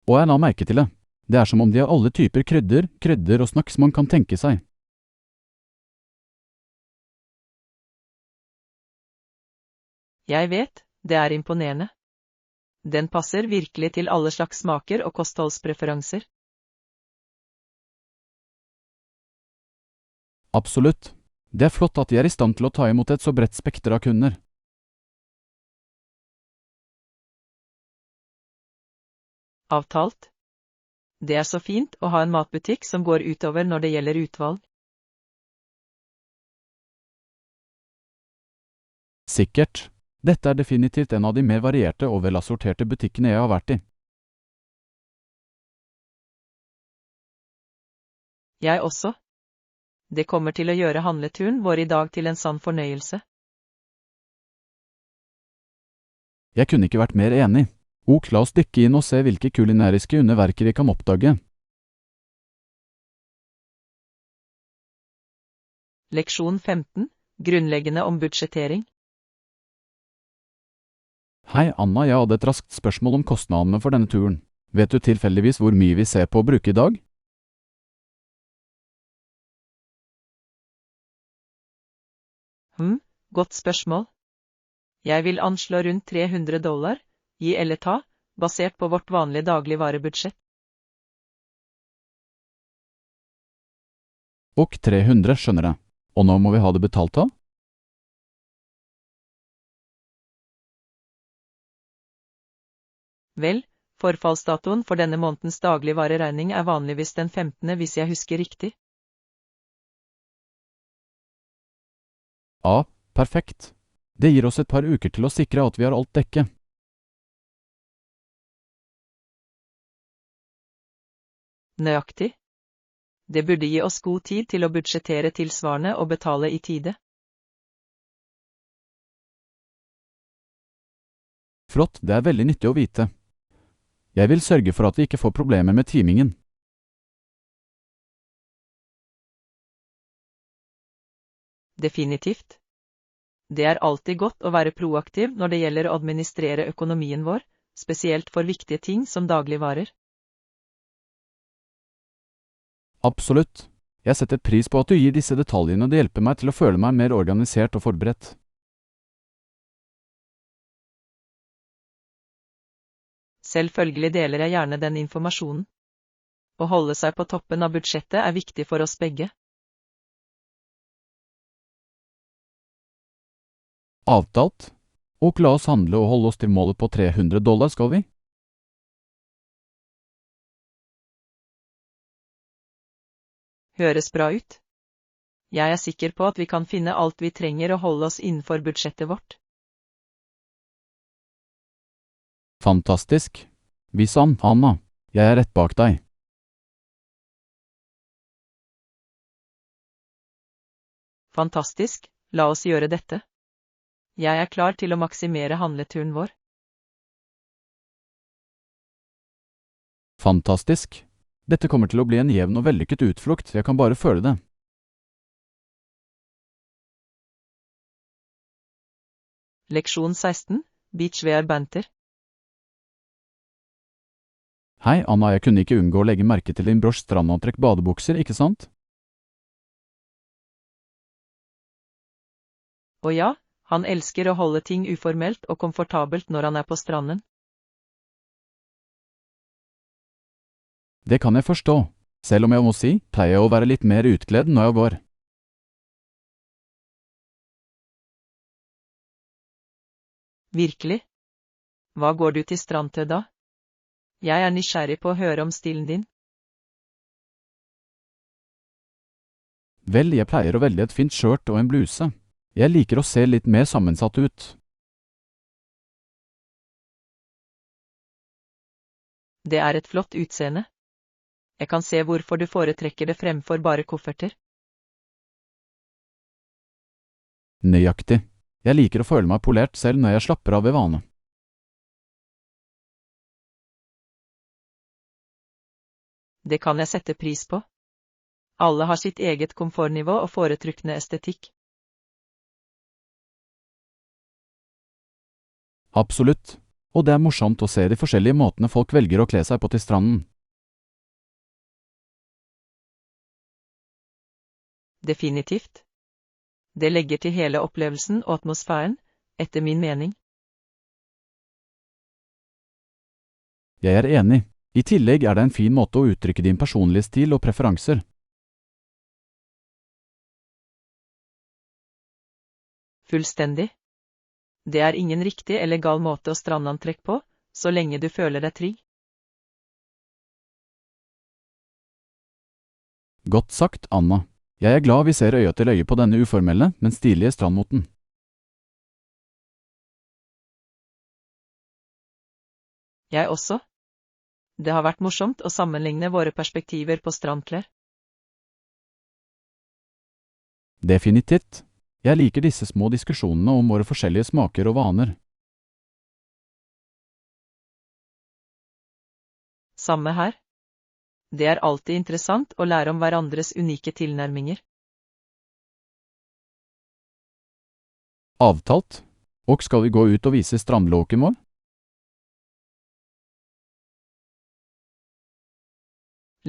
Og jeg la merke til det. Det er som om de har alle typer krydder og snacks man kan tenke seg. Jeg vet, det er imponerende. Den passer virkelig til alle slags smaker og kostholdspreferanser. Absolutt. Det er flott at de er i stand til å ta imot et så bredt spekter av kunder. Avtalt. Det er så fint å ha en matbutikk som går utover når det gjelder utvalg. Sikkert. Dette er definitivt en av de mer varierte og velassorterte butikkene jeg har vært i. Jeg også. Det kommer til å gjøre handleturen vår i dag til en sann fornøyelse. Jeg kunne ikke vært mer enig. Ok, la oss dykke inn og se hvilke kulinæriske underverker vi kan oppdage. Leksjon 15. Grunnleggende om budsjettering. Hei Anna, jeg hadde et raskt spørsmål om kostnadene for denne turen. Vet du tilfeldigvis hvor mye vi ser på å bruke i dag? Godt spørsmål. Jeg vil anslå rundt $300, gi eller ta, basert på vårt vanlige dagligvarebudsjett. Ok, 300, skjønner jeg. Og nå må vi ha det betalt da? Vel, forfallsdatoen for denne månedens dagligvareregning er vanligvis den 15. hvis jeg husker riktig. Ja, perfekt. Det gir oss et par uker til å sikre at vi har alt dekket. Nøyaktig. Det burde gi oss god tid til å budsjettere tilsvarende og betale i tide. Flott, det er veldig nyttig å vite. Jeg vil sørge for at vi ikke får problemer med timingen. Definitivt. Det er alltid godt å være proaktiv når det gjelder å administrere økonomien vår, spesielt for viktige ting som dagligvarer. Absolutt. Jeg setter pris på at du gir disse detaljene, og det hjelper meg til å føle meg mer organisert og forberedt. Selvfølgelig deler jeg gjerne den informasjonen. Å holde seg på toppen av budsjettet er viktig for oss begge. Avtalt. Og la oss handle og holde oss til målet på $300, skal vi? Høres bra ut. Jeg er sikker på at vi kan finne alt vi trenger og holde oss innenfor budsjettet vårt. Fantastisk. Vi sann, Anna. Jeg er rett bak deg. Fantastisk, la oss gjøre dette. Jeg er klar til å maksimere handleturen vår. Fantastisk. Dette kommer til å bli en jevn og vellykket utflukt, jeg kan bare føle det. Leksjon 16. Beachwear banter. Hei, Anna, jeg kunne ikke unngå å legge merke til din brors strandantrekk badebukser, ikke sant? Og ja, han elsker å holde ting uformelt og komfortabelt når han er på stranden. Det kan jeg forstå, selv om jeg må si, pleier jeg å være litt mer utkledd når jeg går. Virkelig? Hva går du til strandtøy da? Jeg er nysgjerrig på å høre om stilen din. Vel, jeg pleier å velge et fint skjørt og en bluse. Jeg liker å se litt mer sammensatt ut. Det er et flott utseende. Jeg kan se hvorfor du foretrekker det fremfor bare kofferter. Nøyaktig. Jeg liker å føle meg polert selv når jeg slapper av ved vane. Det kan jeg sette pris på. Alle har sitt eget komfortnivå og foretrukne estetikk. Absolutt. Og det er morsomt å se de forskjellige måtene folk velger å kle seg på til stranden. Definitivt. Det legger til hele opplevelsen og atmosfæren, etter min mening. Jeg er enig. I tillegg er det en fin måte å uttrykke din personlige stil og preferanser. Fullstendig. Det er ingen riktig eller gal måte å strandantrekk på, så lenge du føler deg trygg. Godt sagt, Anna. Jeg er glad vi ser øye til øye på denne uformelle, men stilige strandmoten. Jeg også. Det har vært morsomt å sammenligne våre perspektiver på strandklær. Definitivt. Jeg liker disse små diskusjonene om våre forskjellige smaker og vaner. Samme her. Det er alltid interessant å lære om hverandres unike tilnærminger. Avtalt. Og skal vi gå ut og vise strandlåken vår?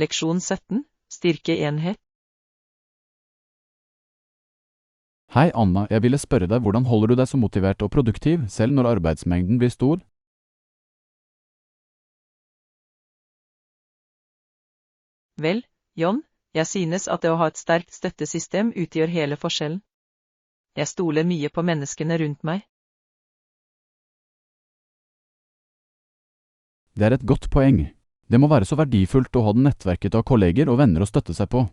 Leksjon 17. Styrkeenhet. Hei Anna, jeg ville spørre deg hvordan holder du deg så motivert og produktiv selv når arbeidsmengden blir stor? Vel, John, jeg synes at det å ha et sterkt støttesystem utgjør hele forskjellen. Jeg stoler mye på menneskene rundt meg. Det er et godt poeng. Det må være så verdifullt å ha det nettverket av kolleger og venner å støtte seg på.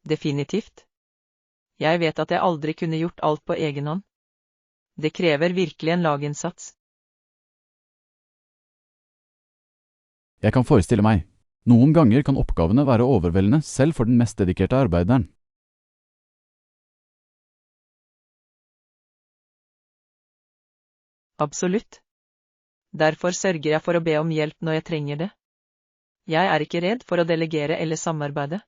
Definitivt. Jeg vet at jeg aldri kunne gjort alt på egen hånd. Det krever virkelig en laginnsats. Jeg kan forestille meg. Noen ganger kan oppgavene være overveldende selv for den mest dedikerte arbeideren. Absolutt. Derfor sørger jeg for å be om hjelp når jeg trenger det. Jeg er ikke redd for å delegere eller samarbeide.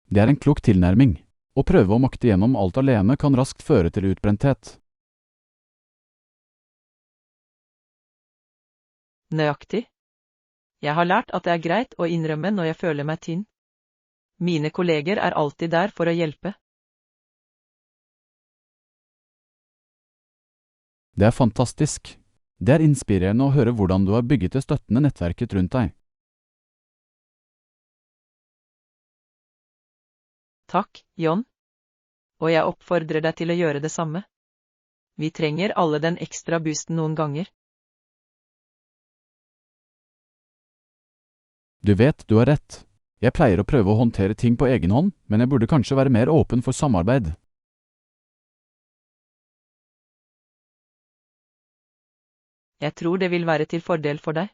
Det er en klok tilnærming. Å prøve å makte gjennom alt alene kan raskt føre til utbrenthet. Nøyaktig. Jeg har lært at det er greit å innrømme når jeg føler meg tynn. Mine kolleger er alltid der for å hjelpe. Det er fantastisk. Det er inspirerende å høre hvordan du har bygget det støttende nettverket rundt deg. Takk, John. Og jeg oppfordrer deg til å gjøre det samme. Vi trenger alle den ekstra boosten noen ganger. Du vet, du har rett. Jeg pleier å prøve å håndtere ting på egen hånd, men jeg burde kanskje være mer åpen for samarbeid. Jeg tror det vil være til fordel for deg.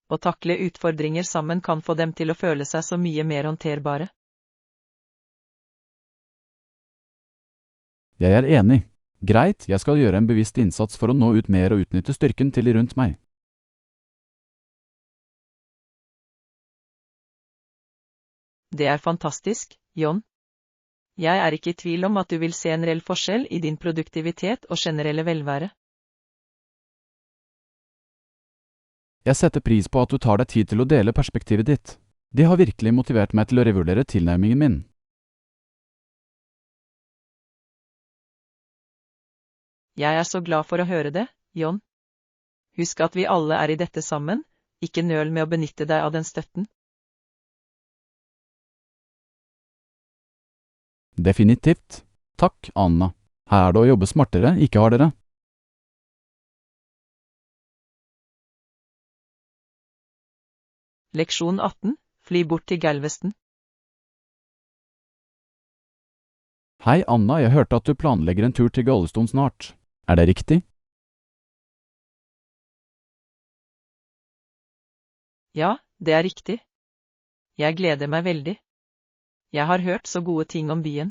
Å takle utfordringer sammen kan få dem til å føle seg så mye mer håndterbare. Jeg er enig. Greit, jeg skal gjøre en bevisst innsats for å nå ut mer og utnytte styrken til de rundt meg. Det er fantastisk, John. Jeg er ikke i tvil om at du vil se en reell forskjell i din produktivitet og generelle velvære. Jeg setter pris på at du tar deg tid til å dele perspektivet ditt. Det har virkelig motivert meg til å revurdere tilnærmingen min. Jeg er så glad for å høre det, John. Husk at vi alle er i dette sammen, ikke nøl med å benytte deg av den støtten. Definitivt. Takk, Anna. Her er det å jobbe smartere, ikke hardere. Leksjon 18. Fly bort til Galveston. Hei, Anna, jeg hørte at du planlegger en tur til Galveston snart. Er det riktig? Ja, det er riktig. Jeg gleder meg veldig. Jeg har hørt så gode ting om byen.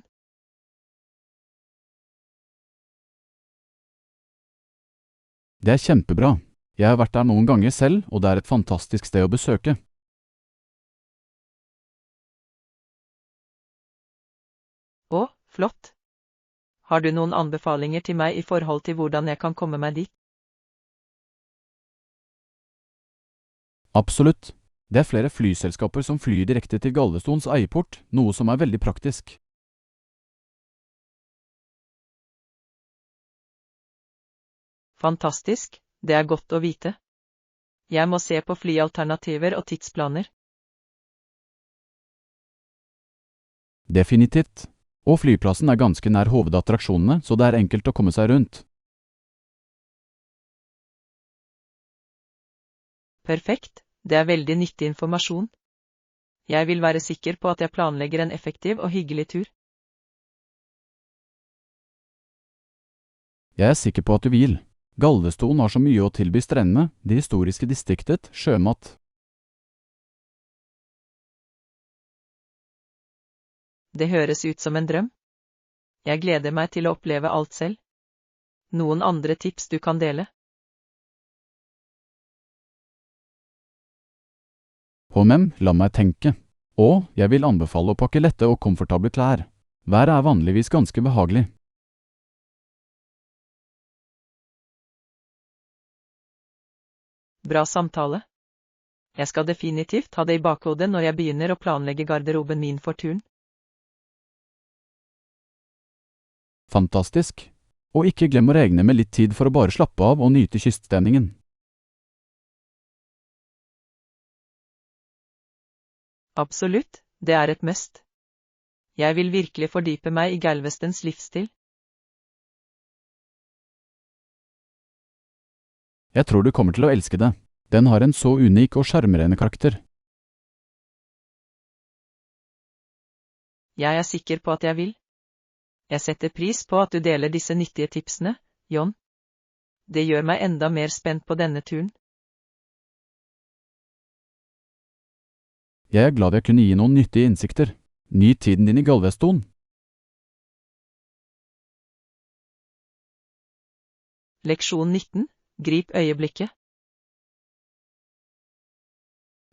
Det er kjempebra. Jeg har vært der noen ganger selv, og det er et fantastisk sted å besøke. Å, flott. Har du noen anbefalinger til meg i forhold til hvordan jeg kan komme meg dit? Absolutt. Det er flere flyselskaper som flyr direkte til Galvestons eierport, noe som er veldig praktisk. Fantastisk, det er godt å vite. Jeg må se på flyalternativer og tidsplaner. Definitivt. Og flyplassen er ganske nær hovedattraksjonene, så det er enkelt å komme seg rundt. Perfekt, det er veldig nyttig informasjon. Jeg vil være sikker på at jeg planlegger en effektiv og hyggelig tur. Jeg er sikker på at du vil. Galveston har så mye å tilby strendene, det historiske distriktet, sjømat. Det høres ut som en drøm. Jeg gleder meg til å oppleve alt selv. Noen andre tips du kan dele? La meg tenke. Og jeg vil anbefale å pakke lette og komfortable klær. Været er vanligvis ganske behagelig. Bra samtale. Jeg skal definitivt ha det i bakhodet når jeg begynner å planlegge garderoben min for turen. Fantastisk. Og ikke glem å regne med litt tid for å bare slappe av og nyte kyststemningen. Absolutt, det er et must. Jeg vil virkelig fordype meg i Galvestons livsstil. Jeg tror du kommer til å elske det. Den har en så unik og sjarmerende karakter. Jeg er sikker på at jeg vil. Jeg setter pris på at du deler disse nyttige tipsene, John. Det gjør meg enda mer spent på denne turen. Jeg er glad jeg kunne gi noen nyttige innsikter. Nyt tiden din i Galveston. Leksjon 19. Grip øyeblikket.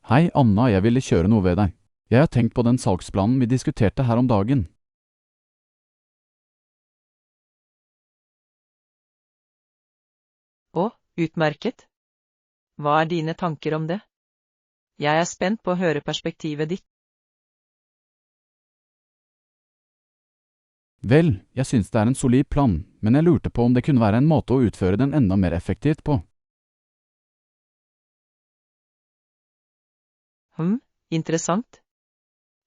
Hei Anna, jeg ville kjøre noe ved deg. Jeg har tenkt på den salgsplanen vi diskuterte her om dagen. Å, utmerket. Hva er dine tanker om det? Jeg er spent på å høre perspektivet ditt. Vel, jeg synes det er en solid plan, men jeg lurte på om det kunne være en måte å utføre den enda mer effektivt på. Interessant.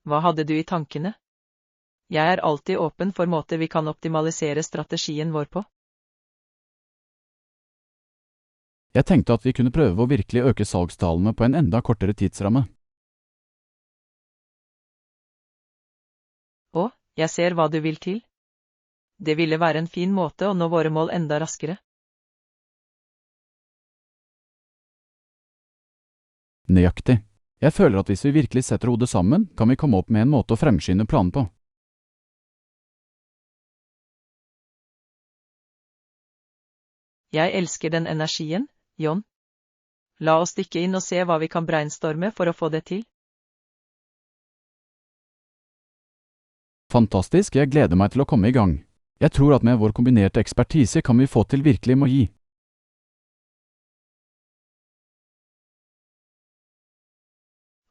Hva hadde du i tankene? Jeg er alltid åpen for måter vi kan optimalisere strategien vår på. Jeg tenkte at vi kunne prøve å virkelig øke salgstallene på en enda kortere tidsramme. Å, jeg ser hva du vil til. Det ville være en fin måte å nå våre mål enda raskere. Nøyaktig. Jeg føler at hvis vi virkelig setter hodet sammen, kan vi komme opp med en måte å fremskynde planen på. Jeg elsker den energien, John. La oss stikke inn og se hva vi kan brainstorme for å få det til. Fantastisk, jeg gleder meg til å komme i gang. Jeg tror at med vår kombinerte ekspertise kan vi få til virkelig magi.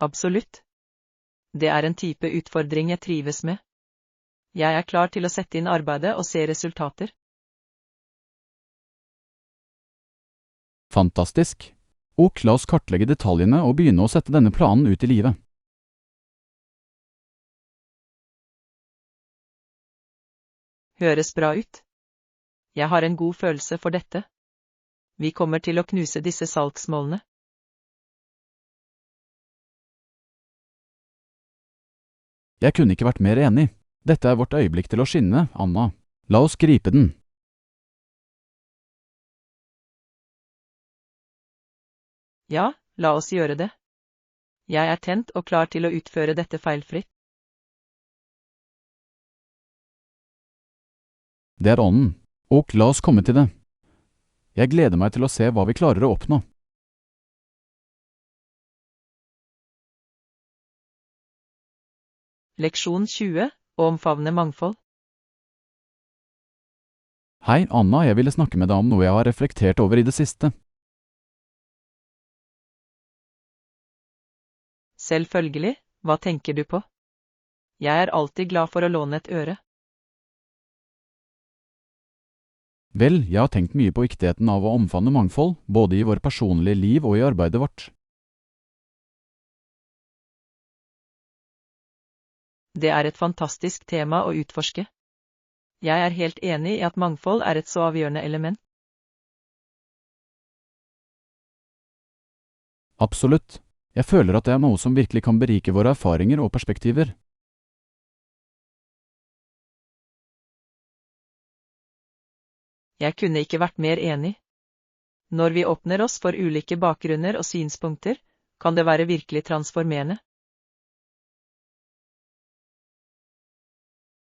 Absolutt. Det er en type utfordring jeg trives med. Jeg er klar til å sette inn arbeidet og se resultater. Fantastisk. Og la oss kartlegge detaljene og begynne å sette denne planen ut i livet. Høres bra ut. Jeg har en god følelse for dette. Vi kommer til å knuse disse salgsmålene. Jeg kunne ikke vært mer enig. Dette er vårt øyeblikk til å skinne, Anna. La oss gripe den. Ja, la oss gjøre det. Jeg er tent og klar til å utføre dette feilfritt. Det er ånden. Og la oss komme til det. Jeg gleder meg til å se hva vi klarer å oppnå. Leksjon 20. Å omfavne mangfold. Hei, Anna, jeg ville snakke med deg om noe jeg har reflektert over i det siste. Selvfølgelig, hva tenker du på? Jeg er alltid glad for å låne et øre. Vel, jeg har tenkt mye på viktigheten av å omfavne mangfold, både i vårt personlige liv og i arbeidet vårt. Det er et fantastisk tema å utforske. Jeg er helt enig i at mangfold er et så avgjørende element. Absolutt. Jeg føler at det er noe som virkelig kan berike våre erfaringer og perspektiver. Jeg kunne ikke vært mer enig. Når vi åpner oss for ulike bakgrunner og synspunkter, kan det være virkelig transformerende.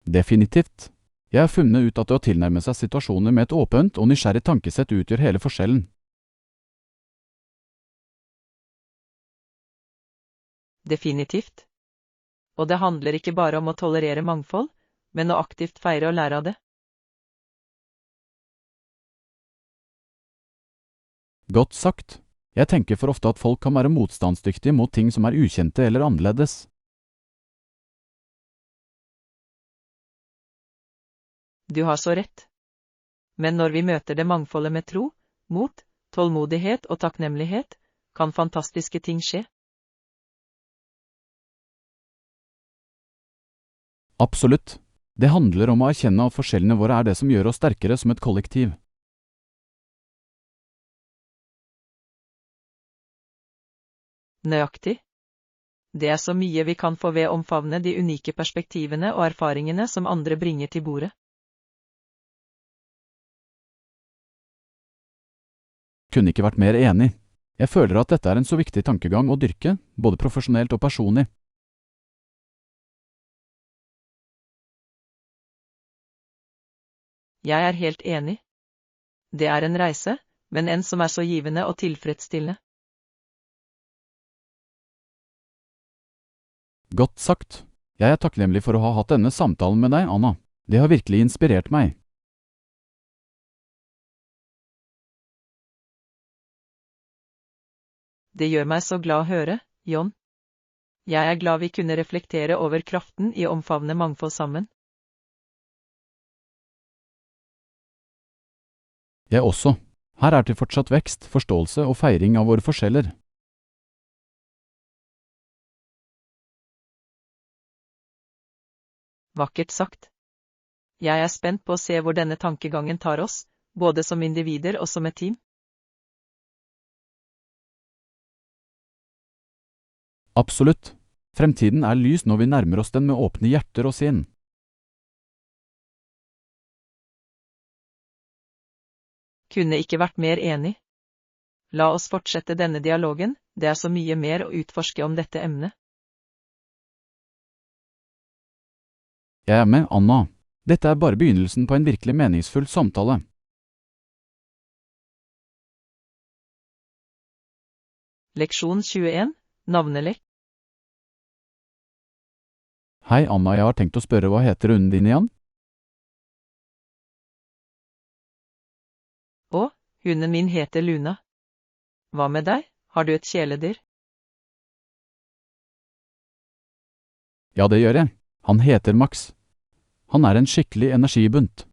Definitivt. Jeg har funnet ut at det å tilnærme seg situasjoner med et åpent og nysgjerrig tankesett utgjør hele forskjellen. Definitivt. Og det handler ikke bare om å tolerere mangfold, men å aktivt feire og lære av det. Godt sagt. Jeg tenker for ofte at folk kan være motstandsdyktige mot ting som er ukjente eller annerledes. Du har så rett. Men når vi møter det mangfoldet med tro, mot, tålmodighet og takknemlighet, kan fantastiske ting skje. Absolutt. Det handler om å erkjenne at forskjellene våre er det som gjør oss sterkere som et kollektiv. Nøyaktig. Det er så mye vi kan få ved å omfavne de unike perspektivene og erfaringene som andre bringer til bordet. Kunne ikke vært mer enig. Jeg føler at dette er en så viktig tankegang å dyrke, både profesjonelt og personlig. Jeg er helt enig. Det er en reise, men en som er så givende og tilfredsstillende. Godt sagt. Jeg er takknemlig for å ha hatt denne samtalen med deg, Anna. Det har virkelig inspirert meg. Det gjør meg så glad å høre, John. Jeg er glad vi kunne reflektere over kraften i å omfavne mangfold sammen. Jeg også. Her er til fortsatt vekst, forståelse og feiring av våre forskjeller. Vakkert sagt. Jeg er spent på å se hvor denne tankegangen tar oss, både som individer og som et team. Absolutt. Fremtiden er lys når vi nærmer oss den med åpne hjerter og sinn. Kunne ikke vært mer enig. La oss fortsette denne dialogen, det er så mye mer å utforske om dette emnet. Jeg er med, Anna. Dette er bare begynnelsen på en virkelig meningsfull samtale. Leksjon 21, navnelek. Hei, Anna, jeg har tenkt å spørre hva heter hunden din igjen? Å, hunden min heter Luna. Hva med deg, har du et kjæledyr? Ja, det gjør jeg. Han heter Max. Han er en skikkelig energibunt.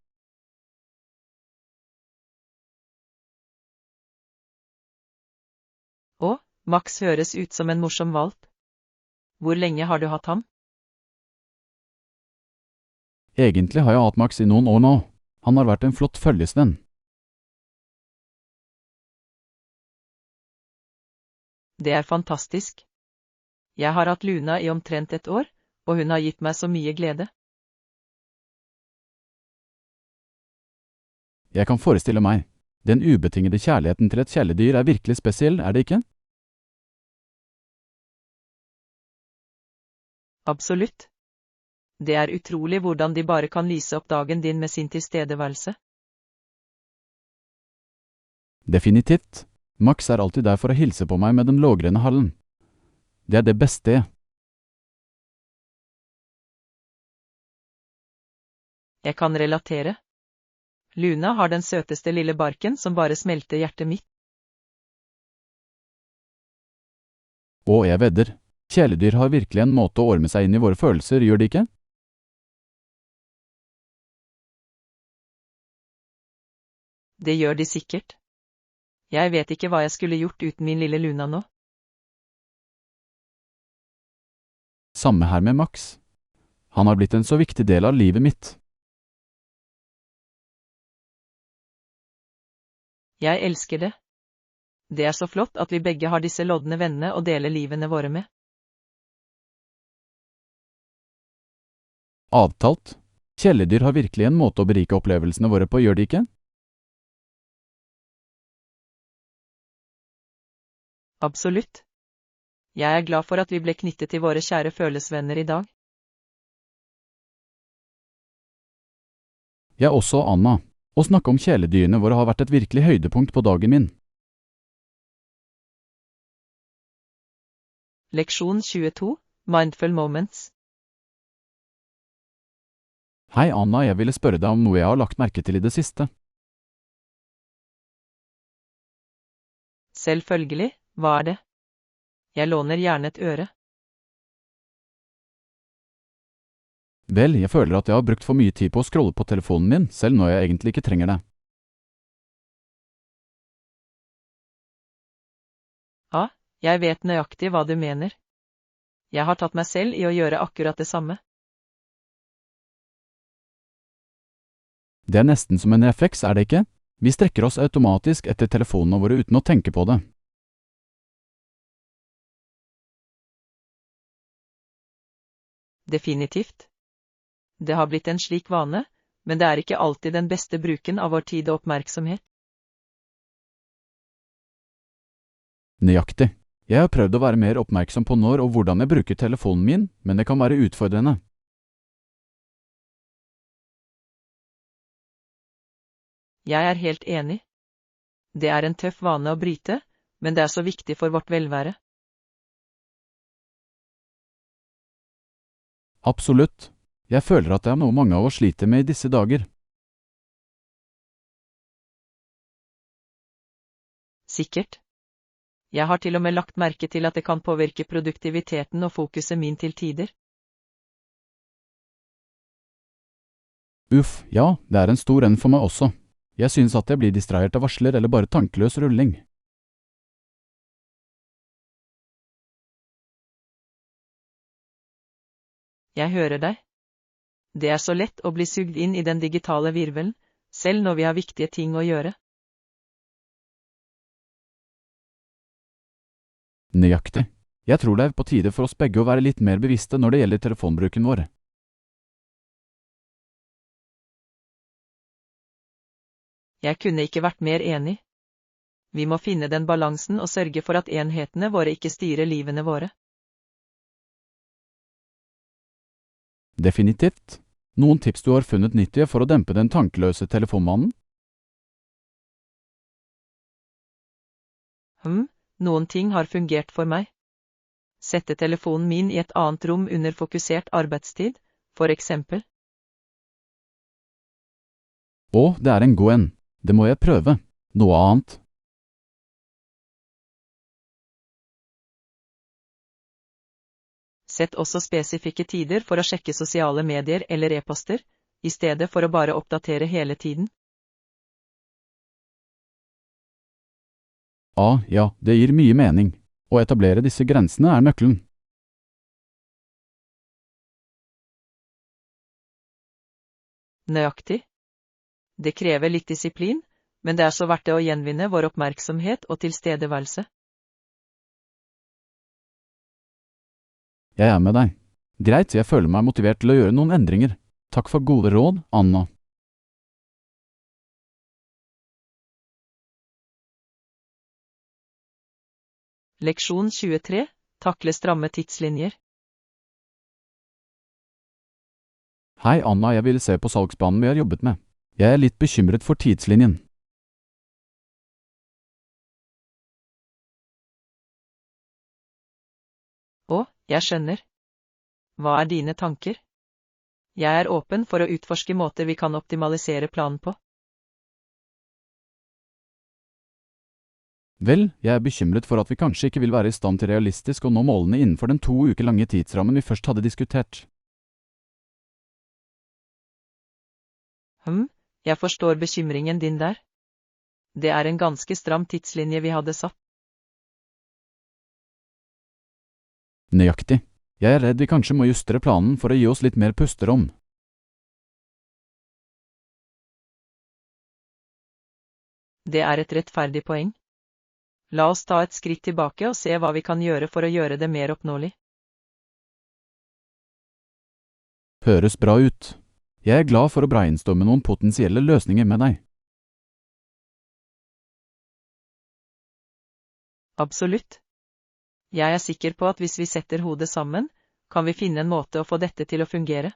Å, Max høres ut som en morsom valp. Hvor lenge har du hatt ham? Egentlig har jeg hatt Max i noen år nå. Han har vært en flott følgesvenn. Det er fantastisk. Jeg har hatt Luna i omtrent et år, og hun har gitt meg så mye glede. Jeg kan forestille meg. Den ubetingede kjærligheten til et kjæledyr er virkelig spesiell, er det ikke? Absolutt. Det er utrolig hvordan de bare kan lyse opp dagen din med sin tilstedeværelse. Definitivt. Max er alltid der for å hilse på meg med den lågrende hallen. Det er det beste. Jeg kan relatere. Luna har den søteste lille barken som bare smelter hjertet mitt. Og jeg vedder. Kjæledyr har virkelig en måte å orme seg inn i våre følelser, gjør de ikke? Det gjør de sikkert. Jeg vet ikke hva jeg skulle gjort uten min lille Luna nå. Samme her med Max. Han har blitt en så viktig del av livet mitt. Jeg elsker det. Det er så flott at vi begge har disse lodne vennene å dele livene våre med. Avtalt. Kjæledyr har virkelig en måte å berike opplevelsene våre på, gjør de ikke? Absolutt. Jeg er glad for at vi ble knyttet til våre kjære følelsesvenner i dag. Jeg også, Anna. Å snakke om kjæledyrene våre har vært et virkelig høydepunkt på dagen min. Leksjon 22, Mindful Moments. Hei, Anna, jeg ville spørre deg om noe jeg har lagt merke til i det siste. Selvfølgelig, hva er det? Jeg låner gjerne et øre. Vel, jeg føler at jeg har brukt for mye tid på å scrolle på telefonen min, selv når jeg egentlig ikke trenger det. Ja, jeg vet nøyaktig hva du mener. Jeg har tatt meg selv i å gjøre akkurat det samme. Det er nesten som en refleks, er det ikke? Vi strekker oss automatisk etter telefonene våre uten å tenke på det. Definitivt. Det har blitt en slik vane, men det er ikke alltid den beste bruken av vår tid og oppmerksomhet. Nøyaktig. Jeg har prøvd å være mer oppmerksom på når og hvordan jeg bruker telefonen min, men det kan være utfordrende. Jeg er helt enig. Det er en tøff vane å bryte, men det er så viktig for vårt velvære. Absolutt. Jeg føler at det er noe mange av oss sliter med i disse dager. Sikkert. Jeg har til og med lagt merke til at det kan påvirke produktiviteten og fokuset min til tider. Uff, ja, det er en stor en for meg også. Jeg synes at jeg blir distrahert av varsler eller bare tankeløs rulling. Jeg hører deg. Det er så lett å bli sugd inn i den digitale virvelen, selv når vi har viktige ting å gjøre. Nøyaktig. Jeg tror det er på tide for oss begge å være litt mer bevisste når det gjelder telefonbruken vår. Jeg kunne ikke vært mer enig. Vi må finne den balansen og sørge for at enhetene våre ikke styrer livene våre. Definitivt. Noen tips du har funnet nyttige for å dempe den tankeløse telefonmannen? Noen ting har fungert for meg. Sette telefonen min i et annet rom under fokusert arbeidstid, for eksempel. Å, det er en god en. Det må jeg prøve. Noe annet? Sett også spesifikke tider for å sjekke sosiale medier eller e-poster, i stedet for å bare oppdatere hele tiden. Ja, det gir mye mening. Å etablere disse grensene er nøkkelen. Nøyaktig. Det krever litt disiplin, men det er så verdt det å gjenvinne vår oppmerksomhet og tilstedeværelse. Jeg er med deg. Greit, jeg føler meg motivert til å gjøre noen endringer. Takk for gode råd, Anna. Leksjon 23, takle stramme tidslinjer. Hei, Anna, jeg ville se på salgsplanen vi har jobbet med. Jeg er litt bekymret for tidslinjen. Jeg skjønner. Hva er dine tanker? Jeg er åpen for å utforske måter vi kan optimalisere planen på. Vel, jeg er bekymret for at vi kanskje ikke vil være i stand til realistisk å nå målene innenfor den 2 uker lange tidsrammen vi først hadde diskutert. Jeg forstår bekymringen din der. Det er en ganske stram tidslinje vi hadde satt. Nøyaktig. Jeg er redd vi kanskje må justere planen for å gi oss litt mer pusterom. Det er et rettferdig poeng. La oss ta et skritt tilbake og se hva vi kan gjøre for å gjøre det mer oppnåelig. Høres bra ut. Jeg er glad for å brainstorme noen potensielle løsninger med deg. Absolutt. Jeg er sikker på at hvis vi setter hodet sammen, kan vi finne en måte å få dette til å fungere.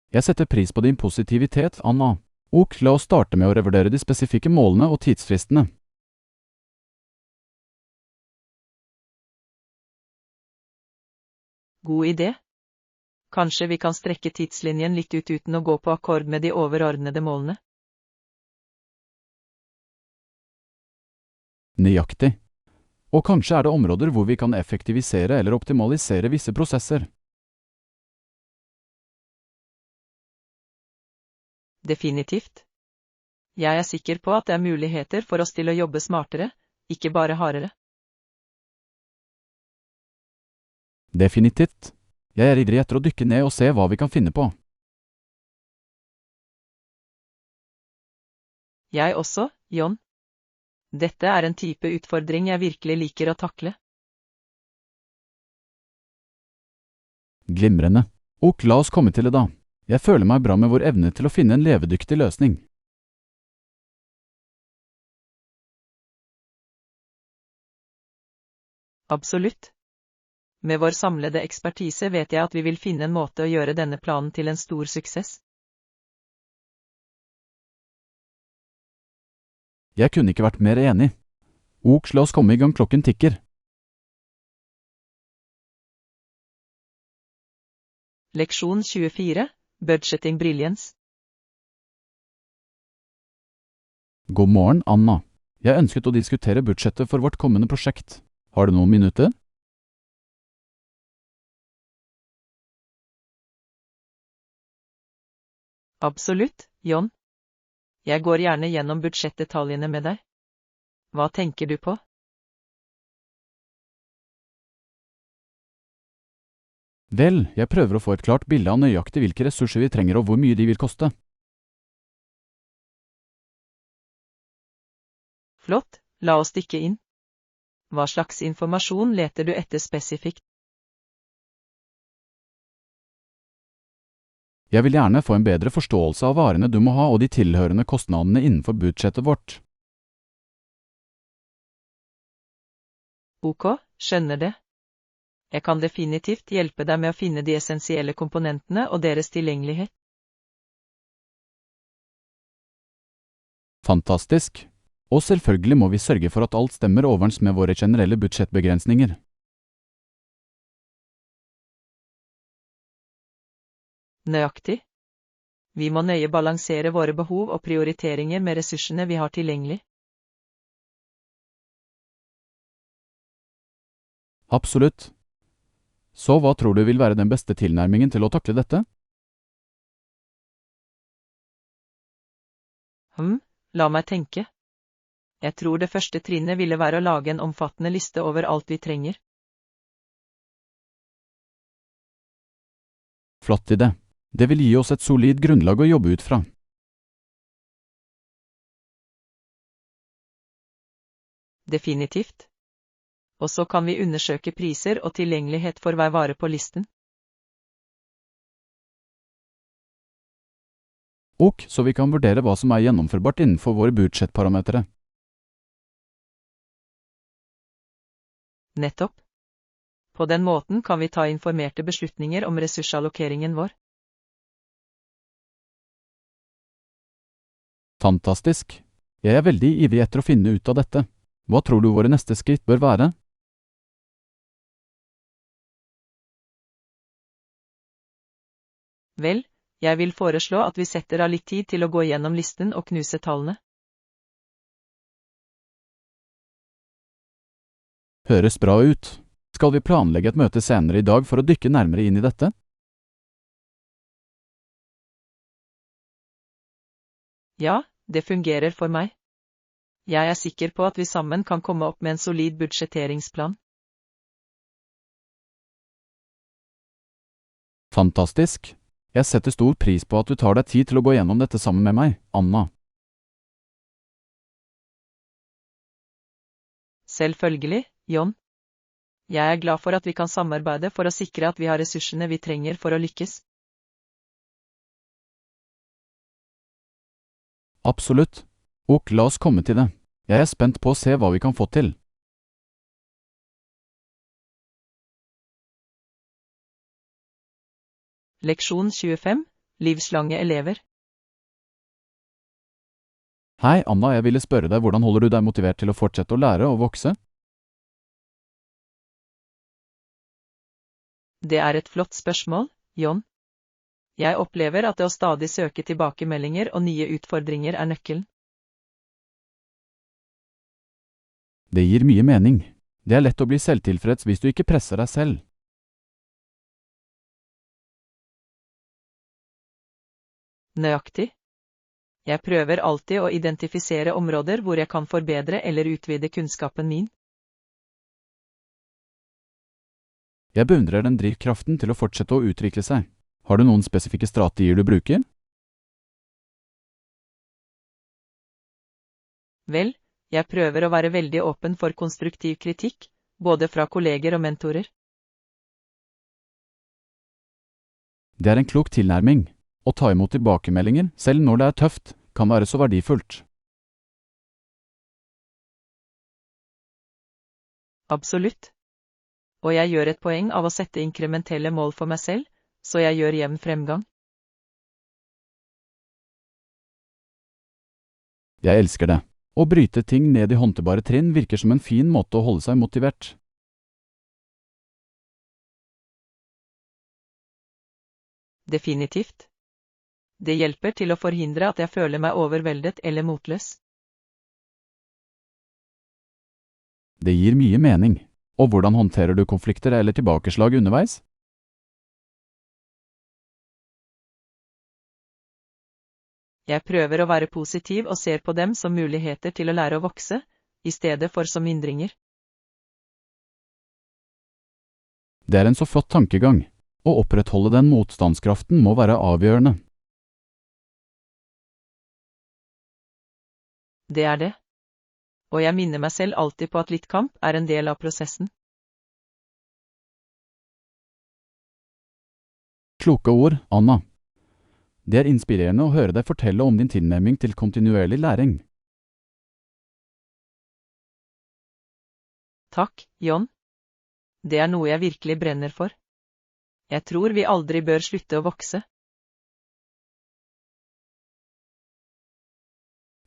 Jeg setter pris på din positivitet, Anna. Ok, la oss starte med å revurdere de spesifikke målene og tidsfristene. God idé. Kanskje vi kan strekke tidslinjen litt ut uten å gå på akkord med de overordnede målene. Nøyaktig. Og kanskje er det områder hvor vi kan effektivisere eller optimalisere visse prosesser. Definitivt. Jeg er sikker på at det er muligheter for oss til å jobbe smartere, ikke bare hardere. Definitivt. Jeg er ivrig etter å dykke ned og se hva vi kan finne på. Jeg også, John. Dette er en type utfordring jeg virkelig liker å takle. Glimrende. Ok, la oss komme til det da. Jeg føler meg bra med vår evne til å finne en levedyktig løsning. Absolutt. Med vår samlede ekspertise vet jeg at vi vil finne en måte å gjøre denne planen til en stor suksess. Jeg kunne ikke vært mer enig. Ok, la oss komme i gang, klokken tikker. Leksjon 24. Budgeting Brilliance. God morgen, Anna. Jeg ønsket å diskutere budsjettet for vårt kommende prosjekt. Har du noen minutter? Absolutt, John. Jeg går gjerne gjennom budsjettdetaljene med deg. Hva tenker du på? Vel, jeg prøver å få et klart bilde av nøyaktig hvilke ressurser vi trenger og hvor mye de vil koste. Flott, la oss dykke inn. Hva slags informasjon leter du etter spesifikt? Jeg vil gjerne få en bedre forståelse av varene du må ha og de tilhørende kostnadene innenfor budsjettet vårt. Ok, skjønner det. Jeg kan definitivt hjelpe deg med å finne de essensielle komponentene og deres tilgjengelighet. Fantastisk. Og selvfølgelig må vi sørge for at alt stemmer overens med våre generelle budsjettbegrensninger. Nøyaktig. Vi må nøye balansere våre behov og prioriteringer med ressursene vi har tilgjengelig. Absolutt. Så hva tror du vil være den beste tilnærmingen til å takle dette? La meg tenke. Jeg tror det første trinnet ville være å lage en omfattende liste over alt vi trenger. Flott idé. Det vil gi oss et solid grunnlag å jobbe ut fra. Definitivt. Og så kan vi undersøke priser og tilgjengelighet for hver vare på listen. Ok, så vi kan vurdere hva som er gjennomførbart innenfor våre budsjettparametere. Nettopp. På den måten kan vi ta informerte beslutninger om ressursallokeringen vår. Fantastisk. Jeg er veldig ivrig etter å finne ut av dette. Hva tror du våre neste skritt bør være? Vel, jeg vil foreslå at vi setter av litt tid til å gå gjennom listen og knuse tallene. Høres bra ut. Skal vi planlegge et møte senere i dag for å dykke nærmere inn i dette? Ja, det fungerer for meg. Jeg er sikker på at vi sammen kan komme opp med en solid budsjetteringsplan. Fantastisk. Jeg setter stor pris på at du tar deg tid til å gå gjennom dette sammen med meg, Anna. Selvfølgelig, John. Jeg er glad for at vi kan samarbeide for å sikre at vi har ressursene vi trenger for å lykkes. Absolutt. Og la oss komme til det. Jeg er spent på å se hva vi kan få til. Leksjon 25. Livslange elever. Hei, Anna, jeg ville spørre deg hvordan holder du deg motivert til å fortsette å lære og vokse? Det er et flott spørsmål, John. Jeg opplever at det å stadig søke tilbakemeldinger og nye utfordringer er nøkkelen. Det gir mye mening. Det er lett å bli selvtilfreds hvis du ikke presser deg selv. Nøyaktig. Jeg prøver alltid å identifisere områder hvor jeg kan forbedre eller utvide kunnskapen min. Jeg beundrer den drivkraften til å fortsette å utvikle seg. Har du noen spesifikke strategier du bruker? Vel, jeg prøver å være veldig åpen for konstruktiv kritikk, både fra kolleger og mentorer. Det er en klok tilnærming. Å ta imot tilbakemeldinger, selv når det er tøft, kan være så verdifullt. Absolutt. Og jeg gjør et poeng av å sette inkrementelle mål for meg selv, så jeg gjør jevn fremgang. Jeg elsker det. Å bryte ting ned i håndterbare trinn virker som en fin måte å holde seg motivert. Definitivt. Det hjelper til å forhindre at jeg føler meg overveldet eller motløs. Det gir mye mening. Og hvordan håndterer du konflikter eller tilbakeslag underveis? Jeg prøver å være positiv og ser på dem som muligheter til å lære å vokse, i stedet for som hindringer. Det er en så flott tankegang. Å opprettholde den motstandskraften må være avgjørende. Det er det. Og jeg minner meg selv alltid på at litt kamp er en del av prosessen. Kloke ord, Anna. Det er inspirerende å høre deg fortelle om din tilnærming til kontinuerlig læring. Takk, John. Det er noe jeg virkelig brenner for. Jeg tror vi aldri bør slutte å vokse.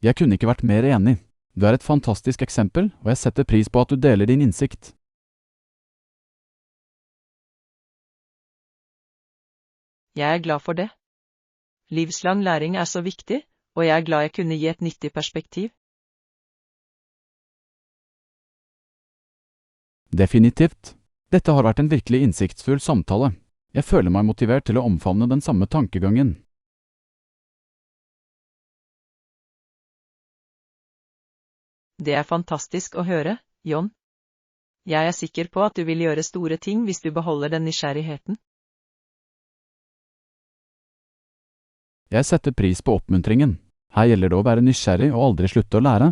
Jeg kunne ikke vært mer enig. Du er et fantastisk eksempel, og jeg setter pris på at du deler din innsikt. Jeg er glad for det. Livslang læring er så viktig, og jeg er glad jeg kunne gi et nyttig perspektiv. Definitivt. Dette har vært en virkelig innsiktsfull samtale. Jeg føler meg motivert til å omfavne den samme tankegangen. Det er fantastisk å høre, John. Jeg er sikker på at du vil gjøre store ting hvis du beholder den nysgjerrigheten. Jeg setter pris på oppmuntringen. Her gjelder det å være nysgjerrig og aldri slutte å lære.